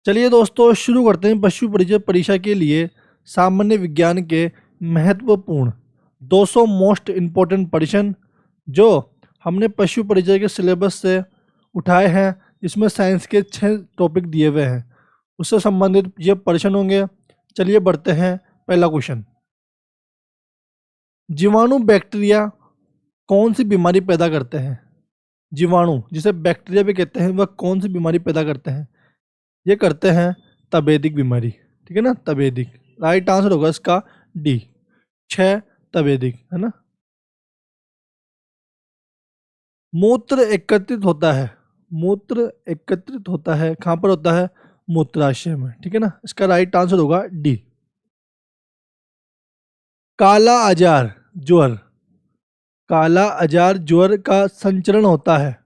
चलिए दोस्तों, शुरू करते हैं पशु परिचय परीक्षा के लिए सामान्य विज्ञान के महत्वपूर्ण 200 मोस्ट इम्पोर्टेंट प्रश्न जो हमने पशु परिचय के सिलेबस से उठाए हैं। इसमें साइंस के 6 टॉपिक दिए हुए हैं, उससे संबंधित ये प्रश्न होंगे। चलिए बढ़ते हैं। पहला क्वेश्चन, जीवाणु बैक्टीरिया कौन सी बीमारी पैदा करते हैं? जीवाणु जिसे बैक्टीरिया भी कहते हैं, वह कौन सी बीमारी पैदा करते हैं? ये करते हैं तपेदिक बीमारी। ठीक है ना, तपेदिक। राइट आंसर होगा इसका डी, 6 तपेदिक, है ना। मूत्र एकत्रित होता है, मूत्र एकत्रित होता है कहाँ पर होता है? मूत्राशय में। ठीक है ना, इसका राइट आंसर होगा डी। काला आजार ज्वर, काला आजार ज्वर का संचरण होता है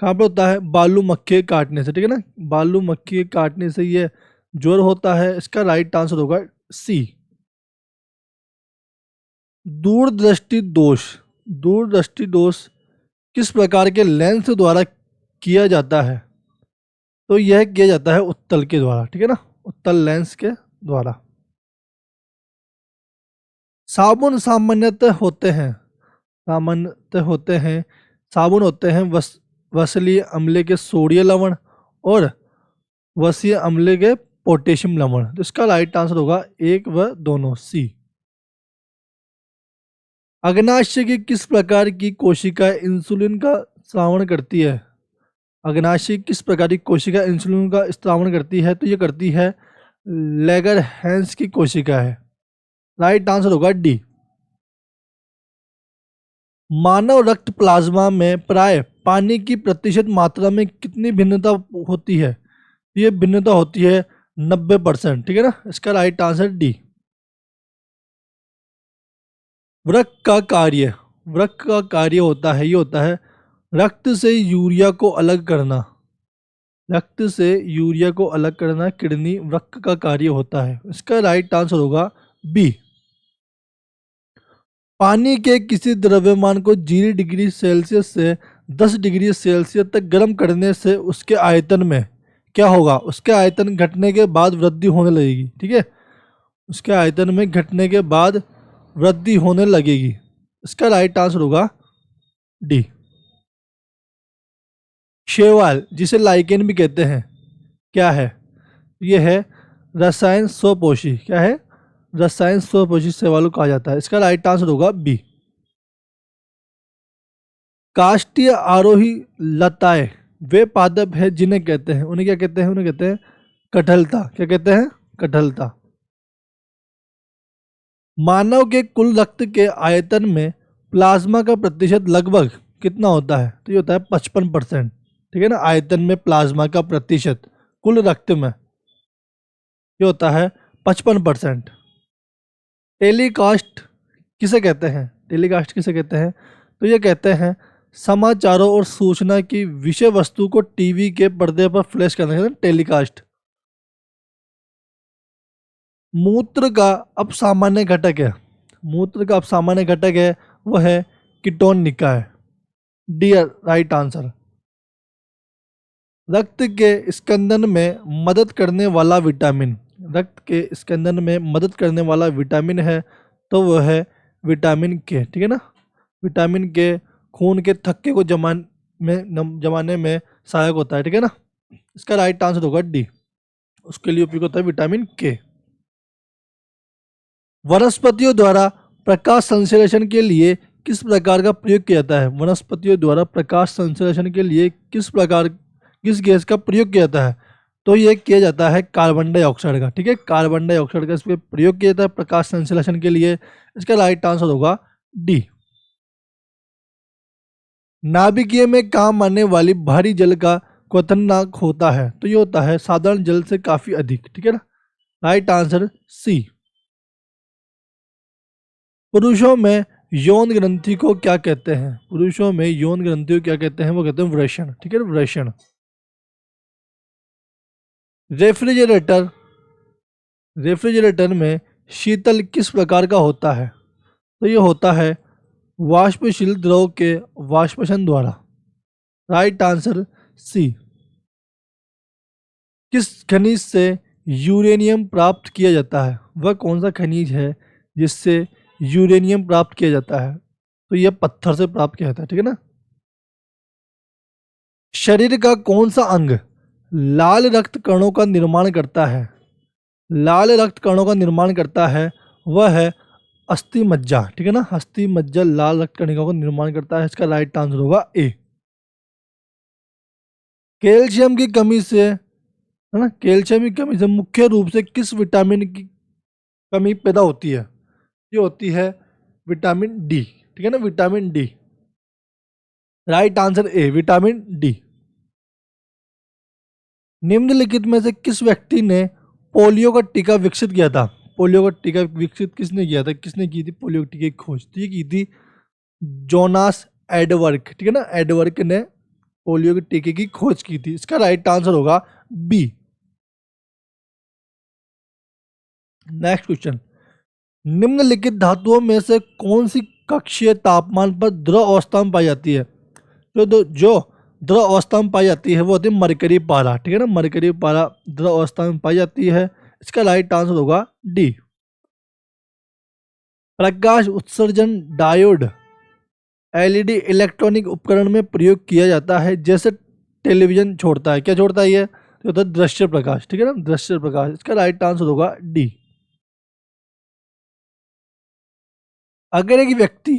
कहाँ पर होता है? बालू मक्खी के काटने से। ठीक है ना, बालू मक्खी के काटने से ये ज्वर होता है। इसका राइट आंसर होगा सी। दूरदृष्टि दोष, दूरदृष्टि दोष किस प्रकार के लेंस द्वारा किया जाता है? तो यह किया जाता है उत्तल के द्वारा। ठीक है ना, उत्तल लेंस के द्वारा। साबुन सामान्यतः होते हैं, सामान्यतः होते हैं, साबुन होते हैं वसलीय अम्ल के सोडियम लवण और वसीय अम्ल के पोटेशियम लवण। तो इसका राइट आंसर होगा एक व दोनों, सी। अग्नाशय की किस प्रकार की कोशिका इंसुलिन का स्रावण करती है? अग्नाशय किस प्रकार की कोशिका इंसुलिन का स्रावण करती है? तो ये करती है लेगरहैंस की कोशिका है। राइट आंसर होगा डी। मानव रक्त प्लाज्मा में प्राय पानी की प्रतिशत मात्रा में कितनी भिन्नता होती है? ये भिन्नता होती है 90%। ठीक है ना, इसका राइट आंसर डी। वृक्क का कार्य, वृक्क का कार्य होता है, ये होता है रक्त से यूरिया को अलग करना, रक्त से यूरिया को अलग करना किडनी वृक्क का कार्य होता है। इसका राइट आंसर होगा बी। पानी के किसी द्रव्यमान को 0 डिग्री सेल्सियस से 10 डिग्री सेल्सियस तक गर्म करने से उसके आयतन में क्या होगा? उसके आयतन घटने के बाद वृद्धि होने लगेगी। ठीक है, उसके आयतन में घटने के बाद वृद्धि होने लगेगी। इसका राइट आंसर होगा डी। शैवाल जिसे लाइकेन भी कहते हैं, क्या है? यह है रसायन स्वपोषी। क्या है? रसायन स्वपोषी शैवाल कहा जाता है। इसका राइट आंसर होगा बी। काष्ठीय आरोही लताएं वे पादप है जिन्हें कहते हैं, उन्हें क्या कहते हैं? उन्हें कहते हैं कठलता। क्या कहते हैं? कठलता। मानव के कुल रक्त के आयतन में प्लाज्मा का प्रतिशत लगभग कितना होता है? तो ये होता है 55%। ठीक है ना, आयतन में प्लाज्मा का प्रतिशत कुल रक्त में ये होता है 55%। टेलीकास्ट किसे कहते हैं? टेलीकास्ट किसे कहते हैं? तो ये कहते हैं समाचारों और सूचना की विषय वस्तु को टीवी के पर्दे पर फ्लैश करने का टेलीकास्ट। मूत्र का अपसामान्य घटक है, मूत्र का अपसामान्य घटक है वह है कीटोन निकाय। D right answer. रक्त के स्कंदन में मदद करने वाला विटामिन, रक्त के स्कंदन में मदद करने वाला विटामिन है तो वह है विटामिन के। ठीक है ना, विटामिन के खून के थक्के को जमाने में सहायक होता है। ठीक है ना, इसका राइट आंसर होगा डी, उसके लिए उपयोग होता है विटामिन के। वनस्पतियों द्वारा प्रकाश संश्लेषण के लिए किस प्रकार का प्रयोग किया जाता है? वनस्पतियों द्वारा प्रकाश संश्लेषण के लिए किस गैस का प्रयोग किया जाता है? तो ये किया जाता है कार्बन डाइऑक्साइड का। ठीक है, कार्बन डाइऑक्साइड का इसमें प्रयोग किया जाता है प्रकाश संश्लेषण के लिए। इसका राइट आंसर होगा डी। नाभिकीय में काम आने वाली भारी जल का क्वथनांक होता है, तो ये होता है साधारण जल से काफी अधिक। ठीक है ना, राइट आंसर सी। पुरुषों में यौन ग्रंथि को क्या कहते हैं? पुरुषों में यौन ग्रंथि को क्या कहते हैं? वो कहते हैं वृषण। ठीक है, वृषण। रेफ्रिजरेटर, रेफ्रिजरेटर में शीतल किस प्रकार का होता है? तो ये होता है वाष्पशील द्रव के वाष्पशन द्वारा। Right answer C. किस खनिज से यूरेनियम प्राप्त किया जाता है? वह कौन सा खनिज है जिससे यूरेनियम प्राप्त किया जाता है? तो यह पत्थर से प्राप्त किया जाता है, ठीक है ना। शरीर का कौन सा अंग लाल रक्त कणों का निर्माण करता है? लाल रक्त कणों का निर्माण करता है वह है अस्थि मज्जा, ठीक है ना। अस्थि मज्जा लाल रक्त कणिकाओं का निर्माण करता है। इसका राइट आंसर होगा ए। कैल्शियम की कमी से, है ना, कैल्शियम की कमी से मुख्य रूप से किस विटामिन की कमी पैदा होती है? ये होती है विटामिन डी, ठीक है ना, विटामिन डी। राइट आंसर ए, विटामिन डी। निम्नलिखित में से किस व्यक्ति ने पोलियो का टीका विकसित किया था? पोलियो का टीका विकसित किसने किया था? किसने की थी पोलियो के टीके की खोज? तो ये की थी जोनास एडवर्क, ठीक है ना। एडवर्क ने पोलियो के टीके की खोज की थी। इसका राइट आंसर होगा बी। नेक्स्ट क्वेश्चन, निम्नलिखित धातुओं में से कौन सी कक्षीय तापमान पर द्रव अवस्था में पाई जाती है? जो द्रव अवस्था में पाई जाती है वो होती है मरकरी पारा, ठीक है ना। मरकरी पारा द्रव अवस्था में पाई जाती है। इसका राइट आंसर होगा डी। प्रकाश उत्सर्जन डायोड एलईडी इलेक्ट्रॉनिक उपकरण में प्रयोग किया जाता है जैसे टेलीविजन छोड़ता है। क्या छोड़ता है ये? तो होता है दृश्य प्रकाश, ठीक है ना, दृश्य प्रकाश। इसका राइट आंसर होगा डी। अगर एक व्यक्ति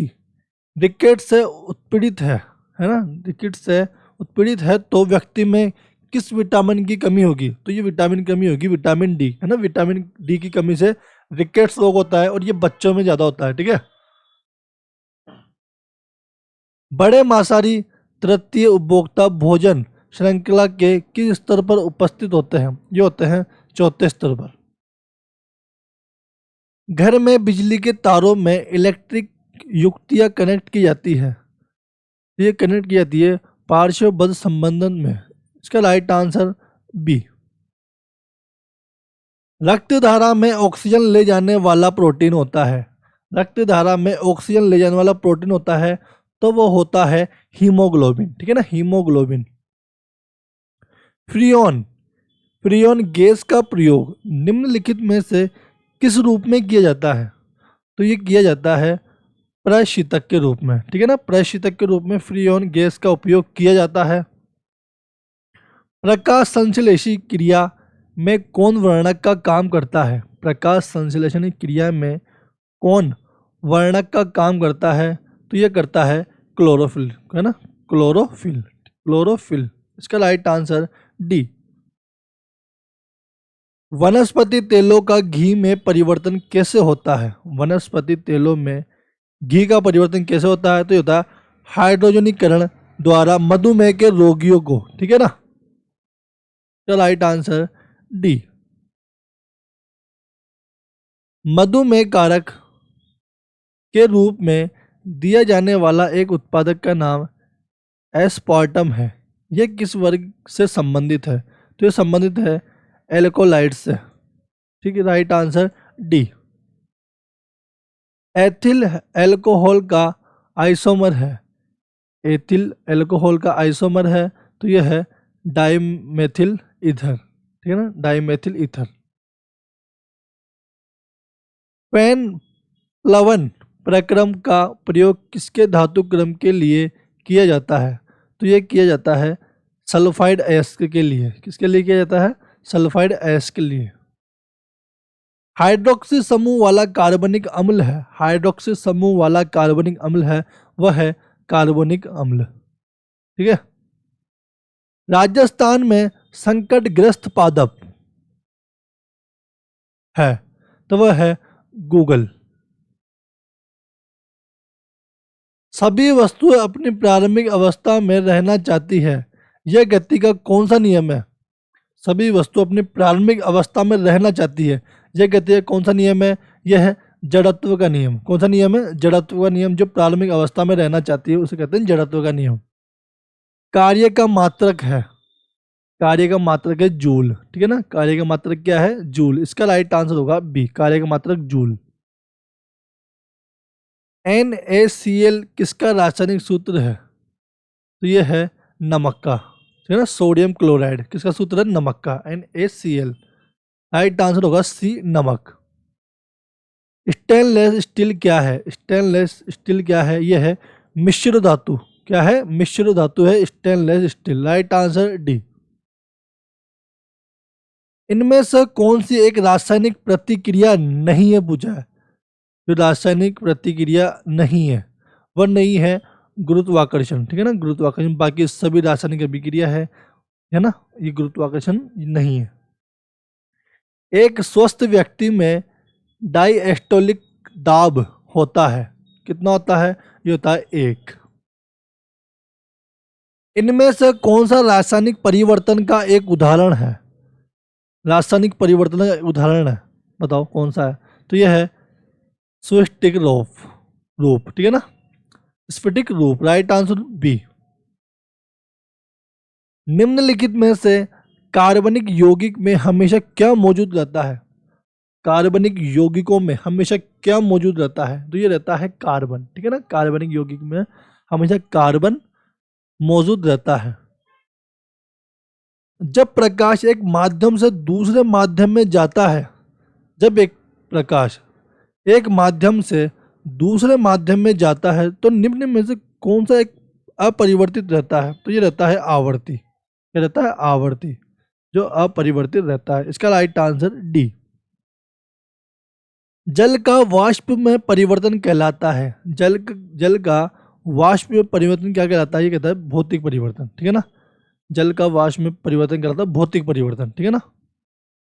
रिकेट से उत्पीड़ित है ना, रिकेट से उत्पीड़ित है तो व्यक्ति में किस विटामिन की कमी होगी? तो ये विटामिन की कमी होगी विटामिन डी, है ना। विटामिन डी की कमी से रिकेट्स रोग होता है और ये बच्चों में ज्यादा होता है, ठीक है। बड़े मांसाहारी तृतीय उपभोक्ता भोजन श्रृंखला के किस स्तर पर उपस्थित होते हैं? ये होते हैं चौथे स्तर पर। घर में बिजली के तारों में इलेक्ट्रिक युक्तियां कनेक्ट की जाती है। ये कनेक्ट की जाती है पार्श्वबद्ध संबंधन में। इसका राइट आंसर बी। रक्त धारा में ऑक्सीजन ले जाने वाला प्रोटीन होता है। रक्त धारा में ऑक्सीजन ले जाने वाला प्रोटीन होता है तो वो होता है हीमोग्लोबिन, ठीक है ना, हीमोग्लोबिन। फ्रियोन, फ्रियोन गैस का प्रयोग निम्नलिखित में से किस रूप में किया जाता है? तो ये किया जाता है प्रशीतक के रूप में, ठीक है ना। प्रशीतक के रूप में फ्रियोन गैस का उपयोग किया जाता है। प्रकाश संश्लेषी क्रिया में कौन वर्णक का काम करता है? प्रकाश संश्लेषण क्रिया में कौन वर्णक का काम करता है? तो ये करता है क्लोरोफिल, है ना, क्लोरोफिल, क्लोरोफिल। इसका राइट आंसर डी। वनस्पति तेलों का घी में परिवर्तन कैसे होता है? वनस्पति तेलों में घी का परिवर्तन कैसे होता है? तो ये होता है हाइड्रोजनीकरण द्वारा मधुमेह के रोगियों को, ठीक है ना। तो राइट आंसर डी। मधुमेह कारक के रूप में दिया जाने वाला एक उत्पादक का नाम एस्पार्टम है। यह किस वर्ग से संबंधित है? तो ये संबंधित है एल्कोलाइड से, ठीक है। Right answer D. Ethyl alcohol का आइसोमर है। एथिल एल्कोहल का आइसोमर है तो यह है डाइमेथिल ईथर, ठीक है ना, डाइमेथिल ईथर। पेन प्लवन प्रक्रम का प्रयोग किसके धातु क्रम के लिए किया जाता है? तो यह किया जाता है सल्फाइड अयस्क के लिए। किसके लिए किया जाता है? सल्फाइड अयस्क के लिए। हाइड्रोक्सी समूह वाला कार्बनिक अम्ल है। हाइड्रोक्सी समूह वाला कार्बनिक अम्ल है वह है कार्बोनिक अम्ल, ठीक है। राजस्थान में संकटग्रस्त पादप है तो वह है गूगल। सभी वस्तुएं अपनी प्रारंभिक अवस्था में रहना चाहती है। यह गति का कौन सा नियम है? सभी वस्तु अपनी प्रारंभिक अवस्था में रहना चाहती है। यह गति का कौन सा नियम है? यह है जड़त्व का नियम। कौन सा नियम है? जड़त्व का नियम। जो प्रारंभिक अवस्था में रहना चाहती है उसे कहते हैं जड़त्व का नियम। कार्य का मात्रक है, कार्य का मात्रक है जूल, ठीक है ना। कार्य का मात्रक क्या है? जूल। इसका राइट आंसर होगा बी, कार्य का मात्रक जूल। NaCl किसका रासायनिक सूत्र है? तो यह है नमक का, ठीक है ना, सोडियम क्लोराइड, किसका सूत्र है, नमक का, NaCl। राइट आंसर होगा सी, नमक। स्टेनलेस स्टील क्या है, स्टेनलेस स्टील क्या है, यह है मिश्र धातु। क्या है, मिश्र धातु है stainless steel. Right answer D. इनमें से कौन सी एक रासायनिक प्रतिक्रिया नहीं है, पूछा है। जो रासायनिक प्रतिक्रिया नहीं है वह नहीं है गुरुत्वाकर्षण। ठीक है ना, गुरुत्वाकर्षण, बाकी सभी रासायनिक अभिक्रिया है ना, ये गुरुत्वाकर्षण नहीं है। एक स्वस्थ व्यक्ति में डायस्टोलिक दाब होता है, कितना होता है, ये होता है 1। इनमें से कौन सा रासायनिक परिवर्तन का एक उदाहरण है, रासायनिक परिवर्तन का उदाहरण है, बताओ कौन सा है। तो यह है स्फटिक रूप, ठीक है ना, स्फटिक रूप। Right answer B. निम्नलिखित में से कार्बनिक यौगिक में हमेशा क्या मौजूद रहता है, कार्बनिक यौगिकों में हमेशा क्या मौजूद रहता है, तो ये रहता है कार्बन। ठीक है ना, कार्बनिक यौगिक में हमेशा कार्बन मौजूद रहता है। जब प्रकाश एक माध्यम से दूसरे माध्यम में जाता है, जब एक प्रकाश एक माध्यम से दूसरे माध्यम में जाता है तो निम्न में से कौन सा एक अपरिवर्तित रहता है, तो ये रहता है आवर्ती। ये रहता है आवर्ती, जो अपरिवर्तित रहता है। इसका राइट आंसर डी। जल का वाष्प में परिवर्तन कहलाता है, जल का वाष्प में परिवर्तन क्या कहलाता है, ये कहता है भौतिक परिवर्तन। ठीक है ना, जल का वाष्प में परिवर्तन कहलाता है भौतिक परिवर्तन। ठीक है ना,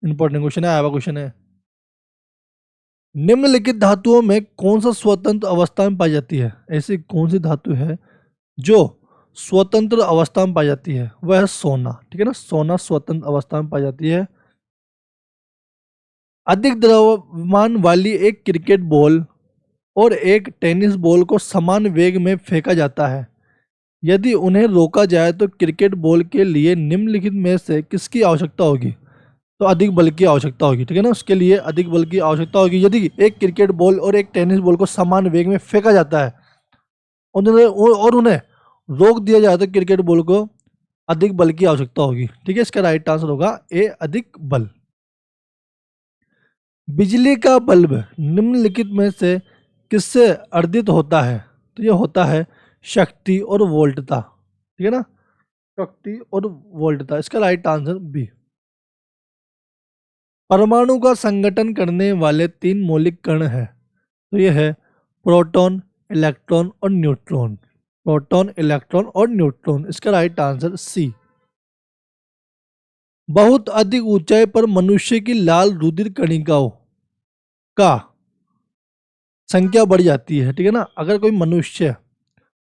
इंपॉर्टेंट क्वेश्चन है, आया क्वेश्चन है। निम्नलिखित धातुओं में कौन सा स्वतंत्र अवस्था में पाई जाती है, ऐसी कौन सी धातु है जो स्वतंत्र अवस्था में पाई जाती है, वह है सोना। ठीक है ना, सोना स्वतंत्र अवस्था में पाई जाती है। अधिक द्रव्यमान वाली एक क्रिकेट बॉल और एक टेनिस बॉल को समान वेग में फेंका जाता है। यदि उन्हें रोका जाए तो क्रिकेट बॉल के लिए निम्नलिखित में से किसकी आवश्यकता होगी, तो अधिक बल की आवश्यकता होगी। ठीक है ना, उसके लिए अधिक बल की आवश्यकता होगी। यदि एक क्रिकेट बॉल और एक टेनिस बॉल को समान वेग में फेंका जाता है और उन्हें रोक दिया जाए तो क्रिकेट बॉल को अधिक बल की आवश्यकता होगी। ठीक है, इसका राइट आंसर होगा ए, अधिक बल। बिजली का बल्ब निम्नलिखित में से किससे अर्जित होता है, तो यह होता है शक्ति और वोल्टता। ठीक है ना, शक्ति और वोल्टता। इसका राइट आंसर बी। परमाणु का संगठन करने वाले 3 मौलिक कण हैं, तो यह है प्रोटॉन, इलेक्ट्रॉन और न्यूट्रॉन। प्रोटॉन, इलेक्ट्रॉन और न्यूट्रॉन। इसका राइट आंसर सी। बहुत अधिक ऊंचाई पर मनुष्य की लाल रुधिर कणिकाओं का संख्या बढ़ जाती है। ठीक है ना, अगर कोई मनुष्य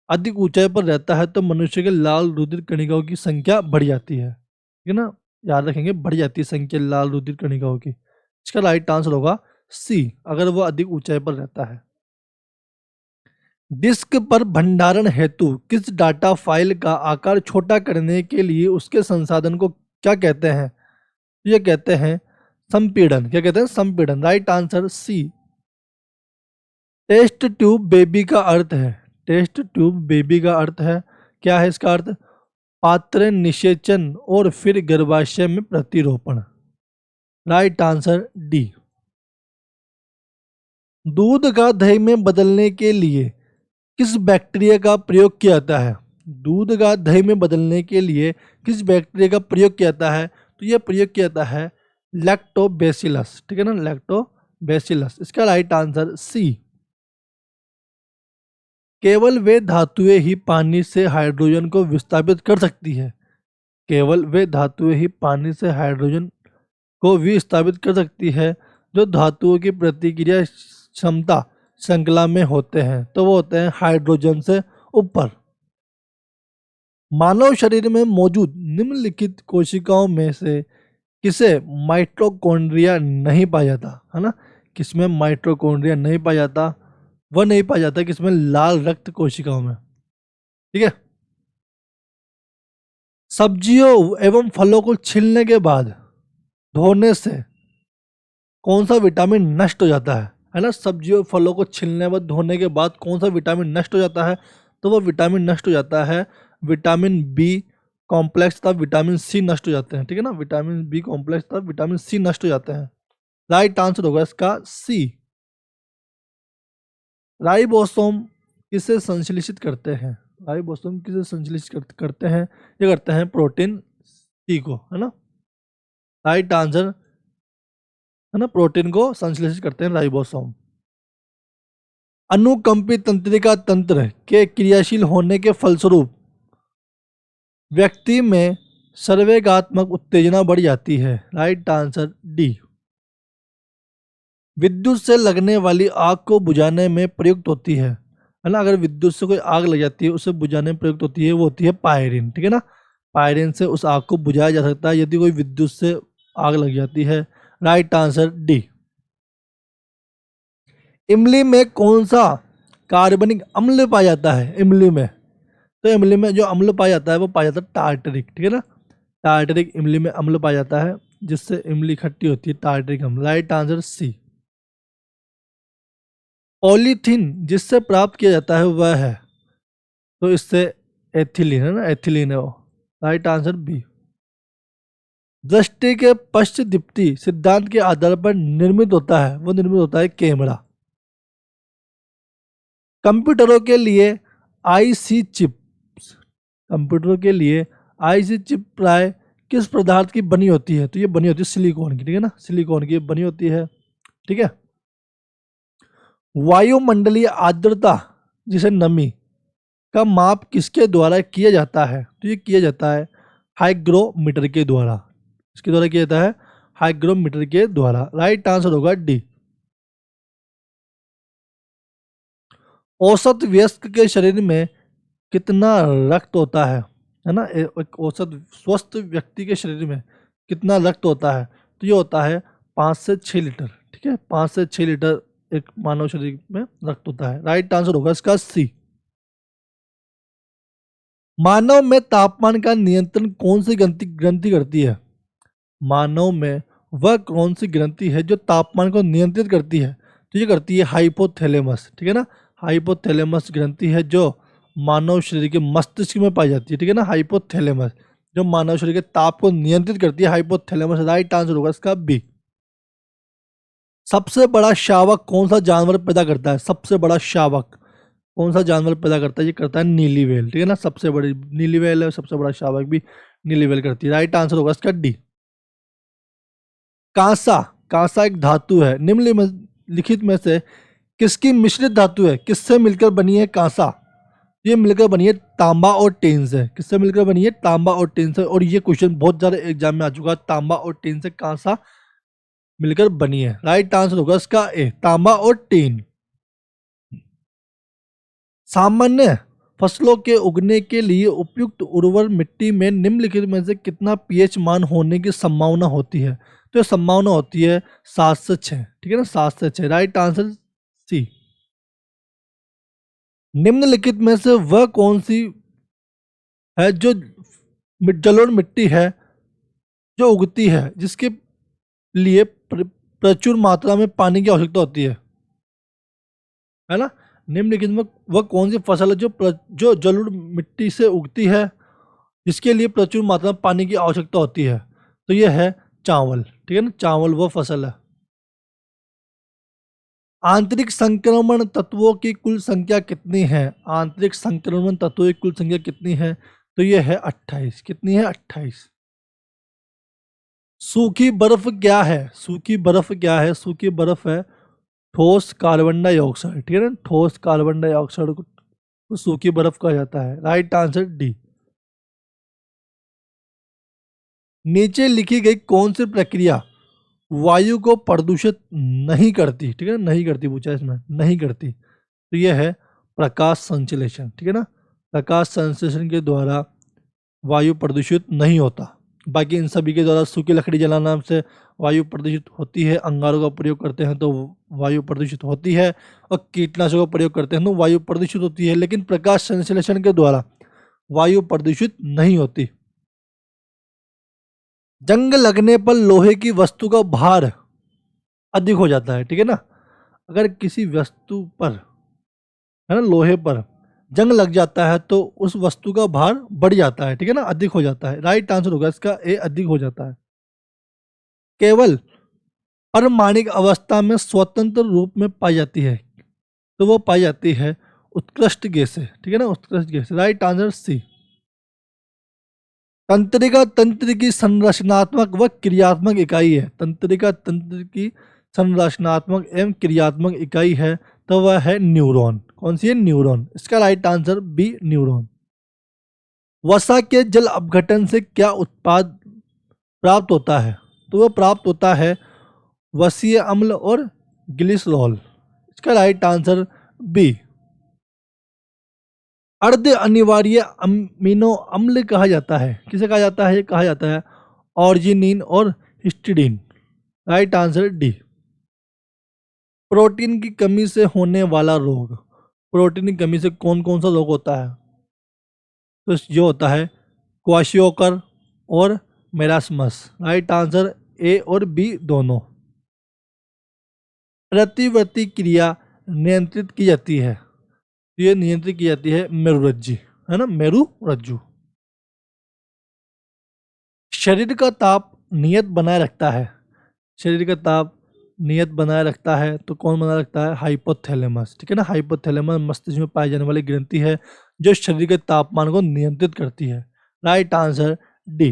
अधिक ऊंचाई पर रहता है तो मनुष्य के लाल रुधिर कणिकाओं की संख्या बढ़ जाती है। ठीक है ना, याद रखेंगे, बढ़ जाती है संख्या लाल रुधिर कणिकाओं की। इसका राइट आंसर होगा सी, अगर वो अधिक ऊंचाई पर रहता है। डिस्क पर भंडारण हेतु किस डाटा फाइल का आकार छोटा करने के लिए उसके संसाधन को क्या कहते हैं, ये कहते हैं संपीड़न। क्या कहते हैं, संपीड़न। Right answer C. Test tube baby का अर्थ है, टेस्ट ट्यूब बेबी का अर्थ है, क्या है इसका अर्थ, पात्र निषेचन और फिर गर्भाशय में प्रतिरोपण। Right answer D. दूध का दही में बदलने के लिए किस बैक्टीरिया का प्रयोग किया जाता है, दूध का दही में बदलने के लिए किस बैक्टीरिया का प्रयोग किया जाता है, तो यह प्रयोग किया जाता है लैक्टोबैसिलस। ठीक है ना, लैक्टोबैसिलस। इसका राइट आंसर सी। केवल वे धातुएं ही पानी से हाइड्रोजन को विस्थापित कर सकती है, केवल वे धातुएं ही पानी से हाइड्रोजन को विस्थापित कर सकती है जो धातुओं की प्रतिक्रिया क्षमता श्रृंखला में होते हैं, तो वो होते हैं हाइड्रोजन से ऊपर। मानव शरीर में मौजूद निम्नलिखित कोशिकाओं में से किसे माइटोकॉन्ड्रिया नहीं पाया जाता, है ना, किसमें माइटोकॉन्ड्रिया नहीं पाया जाता, वह नहीं पाया जाता किसमें, लाल रक्त कोशिकाओं में। ठीक है, सब्जियों एवं फलों को छीलने के बाद धोने से कौन सा विटामिन नष्ट हो जाता है ना, सब्जियों फलों को छीलने के बाद धोने के बाद कौन सा विटामिन नष्ट हो जाता है, तो वह विटामिन नष्ट हो जाता है विटामिन बी कॉम्प्लेक्स तथा विटामिन सी नष्ट हो जाते हैं, ठीक है ना, विटामिन बी कॉम्प्लेक्स तथा विटामिन सी नष्ट हो जाते हैं। राइट आंसर होगा इसका सी। राइबोसोम किसे संश्लेषित करते हैं? राइबोसोम किसे संश्लेषित करते हैं? ये करते हैं प्रोटीन सी को, है ना। राइट आंसर है ना, प्रोटीन को संश्लेषित करते हैं राइबोसोम। अनुकंपी तंत्रिका तंत्र के क्रियाशील होने के फलस्वरूप व्यक्ति में संवेगात्मक उत्तेजना बढ़ जाती है। Right answer D. विद्युत से लगने वाली आग को बुझाने में प्रयुक्त होती है ना, अगर विद्युत से कोई आग लग जाती है उसे बुझाने में प्रयुक्त होती है, वो होती है पायरिन, ठीक है ना। पायरिन से उस आग को बुझाया जा सकता है यदि कोई विद्युत से आग लग जाती है। Right answer D. इमली में कौन सा कार्बनिक अम्ल पाया जाता है? इमली में, तो इमली में जो अम्ल पाया जाता है वो पाया जाता है टार्टरिक, ठीक है ना। टार्टरिक इमली में अम्ल पाया जाता है जिससे इमली खट्टी होती है, टार्टरिक अम्ल। राइट आंसर सी। पॉलीथीन जिससे प्राप्त किया जाता है वह है, तो इससे एथिलीन है ना, एथिलीन है वो। Right answer B. दृष्टि के पश्चदीप्ति सिद्धांत के आधार पर निर्मित होता है, वो निर्मित होता है कैमरा। कंप्यूटरों के लिए आईसी चिप, कंप्यूटरों के लिए आईसी चिप प्राय किस पदार्थ की बनी होती है? तो ये बनी होती है सिलिकॉन की, ठीक है ना, सिलिकॉन की बनी होती है, ठीक है। वायुमंडलीय आर्द्रता जिसे नमी का माप किसके द्वारा किया जाता है? तो ये किया जाता है हाइग्रोमीटर के द्वारा। इसके द्वारा किया जाता है हाइग्रोमीटर के द्वारा। राइट आंसर होगा डी। औसत वयस्क के शरीर में कितना रक्त होता है ना, एक औसत स्वस्थ व्यक्ति के शरीर में कितना रक्त होता है? तो ये होता है 5 से 6 लीटर, ठीक है, 5 से 6 लीटर एक मानव शरीर में रक्त होता है। राइट आंसर होगा इसका सी। मानव में तापमान का नियंत्रण कौन सी ग्रंथि करती है? मानव में वह कौन सी ग्रंथि है जो तापमान को नियंत्रित करती है? तो ये करती है हाइपोथैलेमस, ठीक है ना। हाइपोथैलेमस ग्रंथि है जो मानव शरीर के मस्तिष्क में पाई जाती है, ठीक है ना। हाइपोथैलेमस जो मानव शरीर के ताप को नियंत्रित करती है, हाइपोथैलेमस। राइट आंसर होगा इसका बी। सबसे बड़ा शावक कौन सा जानवर पैदा करता है? सबसे बड़ा शावक कौन सा जानवर पैदा करता है? ये करता है नीली व्हेल, ठीक है ना। सबसे बड़ी नीली व्हेल है, सबसे बड़ा शावक भी नीली व्हेल करती है। राइट आंसर होगा इसका डी। कांसा, कांसा एक धातु है, निम्नलिखित में से किसकी मिश्रित धातु है? किससे मिलकर बनी है कांसा? ये मिलकर बनी है तांबा और टिन से। किससे मिलकर बनी है? तांबा और टिन से। और ये क्वेश्चन बहुत ज्यादा एग्जाम में आ चुका है, तांबा और टिन से कांसा मिलकर बनी है। राइट आंसर होगा इसका ए, तांबा और टिन। सामान्य फसलों के उगने के लिए उपयुक्त उर्वर मिट्टी में निम्नलिखित में से कितना पीएच मान होने की संभावना होती है? तो ये संभावना होती है 7 से 6, ठीक है ना, 7 से 6। Right answer C. निम्नलिखित में से वह कौन सी है जो जलोढ़ मिट्टी है जो उगती है जिसके लिए प्रचुर मात्रा में पानी की आवश्यकता होती है ना। निम्नलिखित में वह कौन सी फसल है जो जलोढ़ मिट्टी से उगती है जिसके लिए प्रचुर मात्रा में पानी की आवश्यकता होती है? तो यह है चावल, ठीक है ना, चावल वो फसल है। आंतरिक संक्रमण तत्वों की कुल संख्या कितनी है? आंतरिक संक्रमण तत्वों की कुल संख्या कितनी है? तो यह है 28। कितनी है? 28। सूखी बर्फ क्या है? सूखी बर्फ क्या है? सूखी बर्फ है ठोस कार्बन डाइऑक्साइड, ठीक है ना। ठोस कार्बन डाइऑक्साइड को सूखी बर्फ कहा जाता है। Right answer D. नीचे लिखी गई कौन सी प्रक्रिया वायु को प्रदूषित नहीं करती? ठीक है ना, नहीं करती पूछा इसमें, नहीं करती। तो यह है प्रकाश संश्लेषण, ठीक है ना। प्रकाश संश्लेषण के द्वारा वायु प्रदूषित नहीं होता। बाकी इन सभी के द्वारा सूखी लकड़ी जलाना से वायु प्रदूषित होती है, अंगारों का प्रयोग करते हैं तो वायु प्रदूषित होती है, और कीटनाशकों का प्रयोग करते हैं तो वायु प्रदूषित होती है। लेकिन प्रकाश संश्लेषण के द्वारा वायु प्रदूषित नहीं होती। जंग लगने पर लोहे की वस्तु का भार अधिक हो जाता है, ठीक है ना। अगर किसी वस्तु पर, है ना, लोहे पर जंग लग जाता है तो उस वस्तु का भार बढ़ जाता है, ठीक है ना, अधिक हो जाता है। राइट आंसर होगा इसका ए, अधिक हो जाता है। केवल परमाणिक अवस्था में स्वतंत्र रूप में पाई जाती है, तो वो पाई जाती है उत्कृष्ट गैस से, ठीक है ना, उत्कृष्ट गैस। राइट आंसर सी। तंत्रिका तंत्र की संरचनात्मक व क्रियात्मक इकाई है। तंत्रिका तंत्र की संरचनात्मक एवं क्रियात्मक इकाई है तो वह है न्यूरॉन। कौन सी है? न्यूरॉन। इसका राइट आंसर बी, न्यूरॉन। वसा के जल अपघटन से क्या उत्पाद प्राप्त होता है? तो वह प्राप्त होता है वसीय अम्ल और ग्लिसरॉल। इसका राइट आंसर बी। अर्ध अनिवार्य अमीनो अम्ल कहा जाता है, किसे कहा जाता है? ये कहा जाता है ऑर्जिनिन और histidine. Right answer D. Protein की कमी से होने वाला रोग। प्रोटीन की कमी से कौन कौन सा रोग होता है? तो जो होता है क्वाशियोकर और मेरास्मस। राइट आंसर ए और बी दोनों। प्रतिवर्ती क्रिया नियंत्रित की जाती है, ये नियंत्रित की जाती है मेरुरज्जु, है ना, मेरुरज्जु। शरीर का ताप नियत बनाए रखता है। शरीर का ताप नियत बनाए रखता है तो कौन बनाए रखता है? हाइपोथैलेमस, ठीक है ना। हाइपोथैलेमस मस्तिष्क में पाई जाने वाली ग्रंथि है जो शरीर के तापमान को नियंत्रित करती है। Right answer D.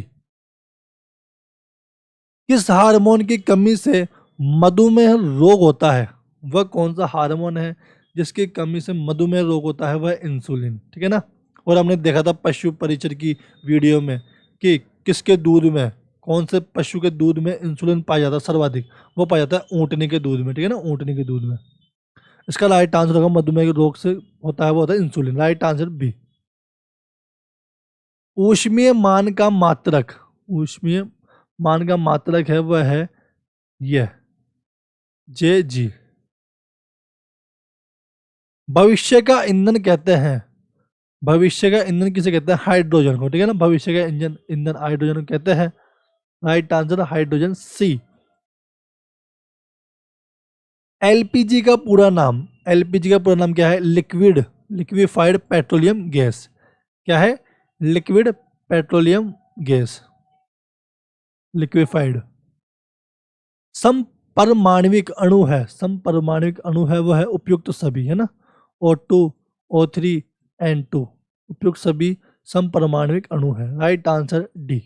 किस हार्मोन की कमी से मधुमेह रोग होता है? वह कौन सा हार्मोन है जिसकी कमी से मधुमेह रोग होता है? वह इंसुलिन, ठीक है ना। और हमने देखा था पशु परिचर की वीडियो में कि किसके दूध में, कौन से पशु के दूध में इंसुलिन पाया जाता है सर्वाधिक? वो पाया जाता है ऊँटनी के दूध में, ठीक है ना, ऊँटनी के दूध में। इसका राइट आंसर होगा मधुमेह के रोग से होता है वो होता है इंसुलिन। Right answer B. ऊष्मीय मान का मात्रक, ऊष्मीय मान का मात्रक है वह है यह जे जी। भविष्य का ईंधन कहते हैं, भविष्य का ईंधन किसे कहते हैं? हाइड्रोजन को, ठीक है ना। भविष्य का ईंधन ईंधन हाइड्रोजन को कहते हैं। Right answer hydrogen C. LPG का पूरा नाम, एलपीजी का पूरा नाम क्या है? Liquid liquefied petroleum gas. क्या है? Liquid petroleum gas, liquefied. समपरमाणविक अणु है, समपरमाणविक अणु है वह है उपयुक्त सभी, है ना, O2 O3 N2, उपयुक्त सभी समपरमाणविक अणु है। Right answer D.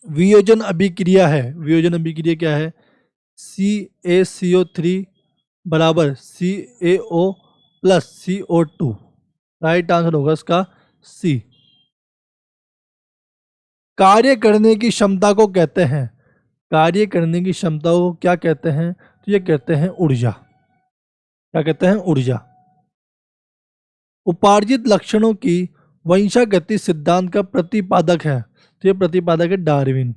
वियोजन अभिक्रिया है, वियोजन अभिक्रिया क्या है? CaCO3 बराबर CaO plus CO2। Right answer होगा इसका सी। कार्य करने की क्षमता को कहते हैं, कार्य करने की क्षमता को क्या कहते हैं? तो ये कहते हैं ऊर्जा। क्या कहते हैं? ऊर्जा। उपार्जित लक्षणों की वंशागति सिद्धांत का प्रतिपादक है, तो ये प्रतिपादक है डार्विन।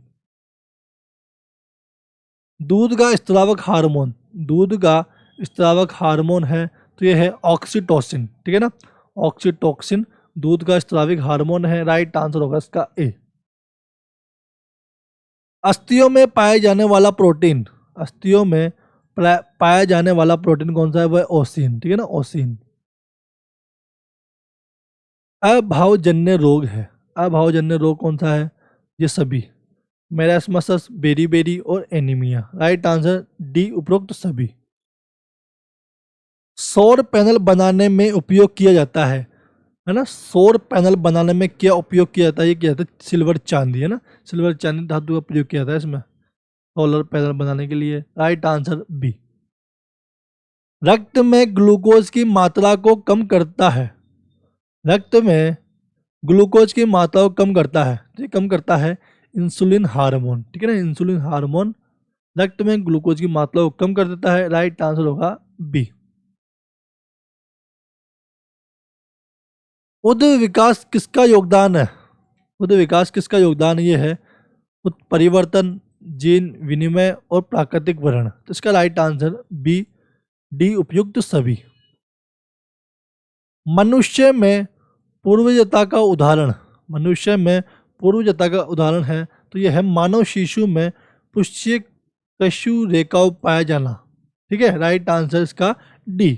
दूध का स्त्रावक हार्मोन, दूध का स्त्रावक हार्मोन है तो ये है ऑक्सीटोसिन, ठीक है ना। ऑक्सीटोसिन दूध का स्त्राविक हार्मोन है। राइट आंसर होगा इसका ए। अस्थियों में पाए जाने वाला प्रोटीन, अस्थियों में पाया जाने वाला प्रोटीन कौन सा है? वह ओसिन, ठीक है ना, ओसिन। अभावजन्य रोग है, अभावजन्य रोग कौन सा है? ये सभी, मेरास्मस, बेरीबेरी और एनीमिया। राइट आंसर डी, उपरोक्त सभी। सौर पैनल बनाने में उपयोग किया जाता है ना। सौर पैनल बनाने में क्या उपयोग किया जाता है? ये किया जाता है सिल्वर चांदी, है ना, सिल्वर चांदी धातु का प्रयोग किया जाता है इसमें सोलर पैनल बनाने के लिए। Right answer B. रक्त में ग्लूकोज की मात्रा को कम करता है, रक्त में ग्लूकोज की मात्रा को कम करता है, ये कम करता है इंसुलिन हार्मोन, ठीक है ना, इंसुलिन हार्मोन रक्त में ग्लूकोज की मात्रा को कम कर देता है। राइट आंसर होगा बी। उद्ध विकास किसका योगदान है? उद्ध विकास किसका योगदान ये है? उत्परिवर्तन, जीन विनिमय और प्राकृतिक वर्ण। तो इसका राइट आंसर बी डी, उपयुक्त सभी। मनुष्य में पूर्वजता का उदाहरण, मनुष्य में पूर्वजता का उदाहरण है तो यह है मानव शिशु में पुष्य कशु रेखा पाया जाना, ठीक है। राइट आंसर इसका डी।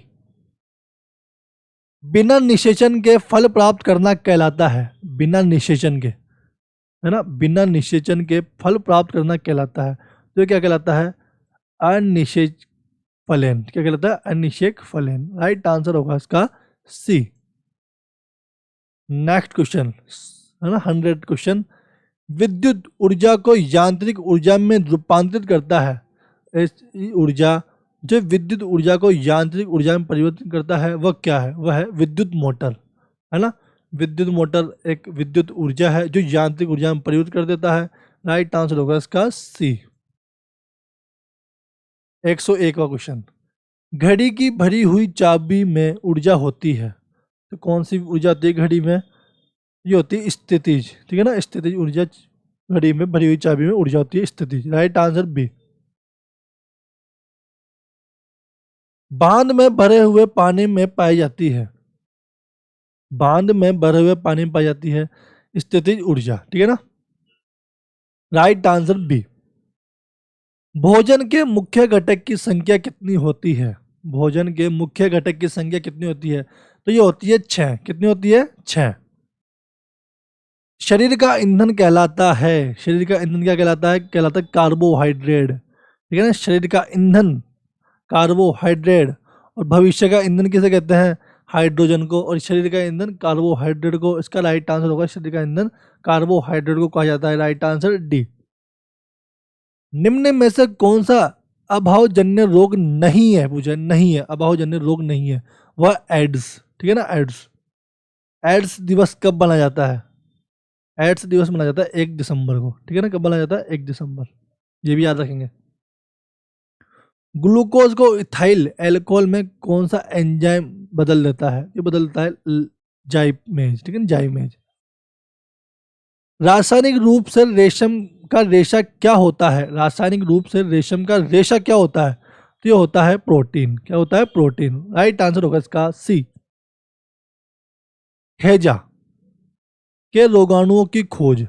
बिना निषेचन के फल प्राप्त करना कहलाता है। बिना निषेचन के, है ना, बिना निषेचन के फल प्राप्त करना कहलाता है। तो ये क्या कहलाता है? अनिषेक फलेन। क्या कहलाता है? अनिषेक फलेन। राइट आंसर होगा इसका सी। नेक्स्ट क्वेश्चन, है ना, 100 क्वेश्चन। विद्युत ऊर्जा को यांत्रिक ऊर्जा में रूपांतरित करता है। इस ऊर्जा, जो विद्युत ऊर्जा को यांत्रिक ऊर्जा में परिवर्तित करता है, वह क्या है? वह है विद्युत मोटर, है ना। विद्युत मोटर एक विद्युत ऊर्जा है जो यांत्रिक ऊर्जा में परिवर्तित कर देता है। राइट आंसर होगा इसका सी। 101वां क्वेश्चन, घड़ी की भरी हुई चाबी में ऊर्जा होती है। तो कौन सी ऊर्जा होती है घड़ी में? ये होती है स्थितिज, ठीक है ना, स्थितिज ऊर्जा। घड़ी में भरी हुई चाबी में ऊर्जा होती है स्थितिज। Right answer B. बांध में भरे हुए पानी में पाई जाती है। बांध में भरे हुए पानी में पाई जाती है स्थितिज ऊर्जा, ठीक है ना। Right answer B. भोजन के मुख्य घटक की संख्या कितनी होती है? भोजन के मुख्य घटक की संख्या कितनी होती है? तो ये होती है 6। कितनी होती है? 6। शरीर का ईंधन कहलाता है। शरीर का ईंधन क्या कहलाता है? कहलाता है कार्बोहाइड्रेट, ठीक है ना। शरीर का ईंधन कार्बोहाइड्रेट, और भविष्य का ईंधन किसे कहते हैं? हाइड्रोजन को। और शरीर का ईंधन कार्बोहाइड्रेट को। इसका राइट आंसर होगा शरीर का ईंधन कार्बोहाइड्रेट को कहा जाता है। Right answer D. निम्न में से कौन सा अभावजन्य रोग नहीं है? पूछा नहीं है, अभावजन्य रोग नहीं है। वह एड्स, ठीक है ना, एड्स। एड्स दिवस कब मनाया जाता है? एड्स दिवस मनाया जाता है 1 दिसंबर को, ठीक है ना। कब मनाया जाता है? 1 दिसंबर। ये भी याद रखेंगे। ग्लूकोज को इथाइल एल्कोहल में कौन सा एंजाइम बदल देता है? ये बदल देता है जाइमेज, ठीक है ना, जाइमेज। रासायनिक रूप से रेशम का रेशा क्या होता है? रासायनिक रूप से रेशम का रेशा क्या होता है? तो ये होता है प्रोटीन। क्या होता है? प्रोटीन। राइट आंसर होगा इसका सी। हैजा के रोगाणुओं की खोज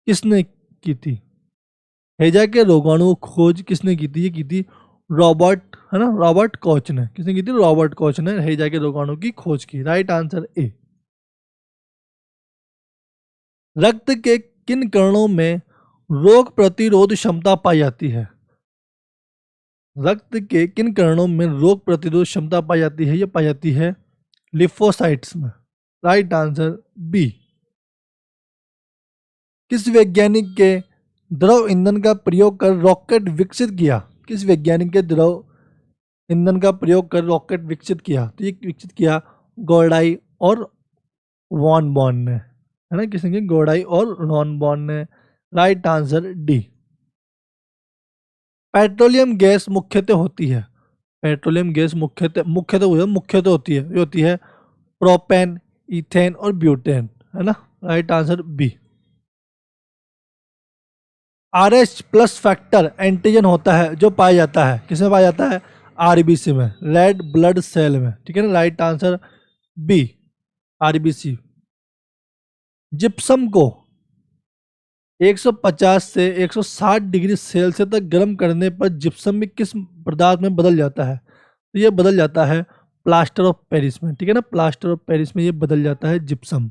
किसने की थी? हैजा के रोगाणुओं की खोज किसने की थी? ये की थी रॉबर्ट, है ना, रॉबर्ट कॉच ने। किसने की थी? रॉबर्ट कॉच ने हैजा के रोगाणु की खोज की। राइट आंसर ए। रक्त के किन कणों में रोग प्रतिरोध क्षमता पाई जाती है? रक्त के किन कणों में रोग प्रतिरोध क्षमता पाई जाती है? ये पाई जाती है लिम्फोसाइट्स में। Right answer B. किस वैज्ञानिक के द्रव ईंधन का प्रयोग कर रॉकेट विकसित किया? किस वैज्ञानिक के द्रव ईंधन का प्रयोग कर रॉकेट विकसित किया? तो ये विकसित किया गॉडाई और वॉन बॉर्न ने, है ना। किसने की? गॉडाई और वॉन बॉर्न ने। Right answer D. Petroleum gas मुख्यतः होती है। पेट्रोलियम गैस मुख्यतः होती है। ये होती है प्रोपेन, इथेन और ब्यूटेन, है ना। Right answer B. RH plus factor antigen होता है जो पाया जाता है, किसमें पाया जाता है? RBC में, रेड ब्लड सेल में, ठीक है ना। Right answer B, RBC। Gypsum को 150 से 160 डिग्री सेल्सियस तक गर्म करने पर जिप्सम भी किस पदार्थ में बदल जाता है? तो ये बदल जाता है प्लास्टर ऑफ पेरिस में, ठीक है ना। प्लास्टर ऑफ पेरिस में ये बदल जाता है जिप्सम।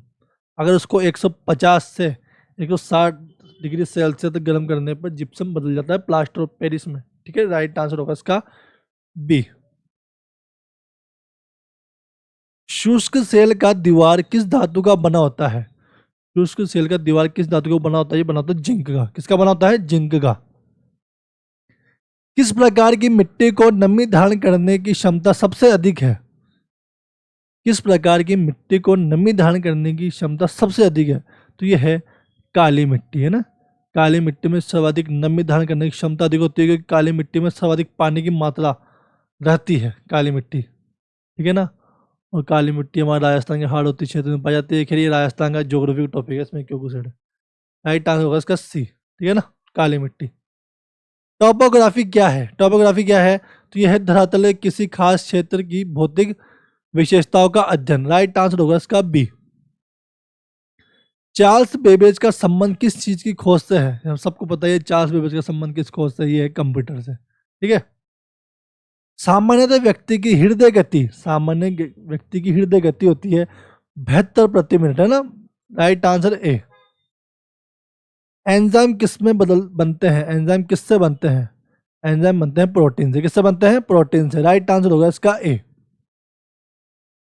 अगर उसको 150 से 160 डिग्री सेल्सियस तक गर्म करने पर जिप्सम बदल जाता है प्लास्टर ऑफ पेरिस में, ठीक है। राइट आंसर होगा इसका बी। शुष्क सेल का दीवार किस धातु का बना होता है? शुष्क सेल का दीवार किस धातु का बना होता है? ये बना होता है जिंक का। किसका बना होता है? जिंक का। किस प्रकार की मिट्टी को नमी धारण करने की क्षमता सबसे अधिक है? किस प्रकार की मिट्टी को नमी धारण करने की क्षमता सबसे अधिक है? तो ये है काली मिट्टी, है ना। काली मिट्टी में सर्वाधिक नमी धारण करने की क्षमता अधिक होती है क्योंकि काली मिट्टी में सर्वाधिक पानी की मात्रा रहती है, काली मिट्टी, ठीक है ना। और काली मिट्टी हमारे राजस्थान के हाड़ौती क्षेत्र में पाई जाती है। खैर ये राजस्थान का ज्योग्राफिक टॉपिक है, इसमें क्यों घुसेड़। राइट आंसर होगा इसका सी, ठीक है ना, काली मिट्टी। टॉपोग्राफी क्या है? टॉपोग्राफी क्या है? तो यह है धरातल के किसी खास क्षेत्र की भौतिक विशेषताओं का अध्ययन। राइट आंसर होगा इसका बी। चार्ल्स बेबेज का संबंध किस चीज की खोज से है? हम सबको पता है चार्ल्स बेबेज का संबंध किस खोज से? ये है कंप्यूटर से, ठीक है। सामान्यतः व्यक्ति की हृदय गति, व्यक्ति की हृदय गति होती है 72 प्रति मिनट, है ना। राइट आंसर ए। एंजाइम किस में बनते हैं? एंजाइम किससे बनते हैं? एंजाइम बनते हैं प्रोटीन से। किससे बनते हैं? प्रोटीन से। राइट आंसर होगा इसका ए।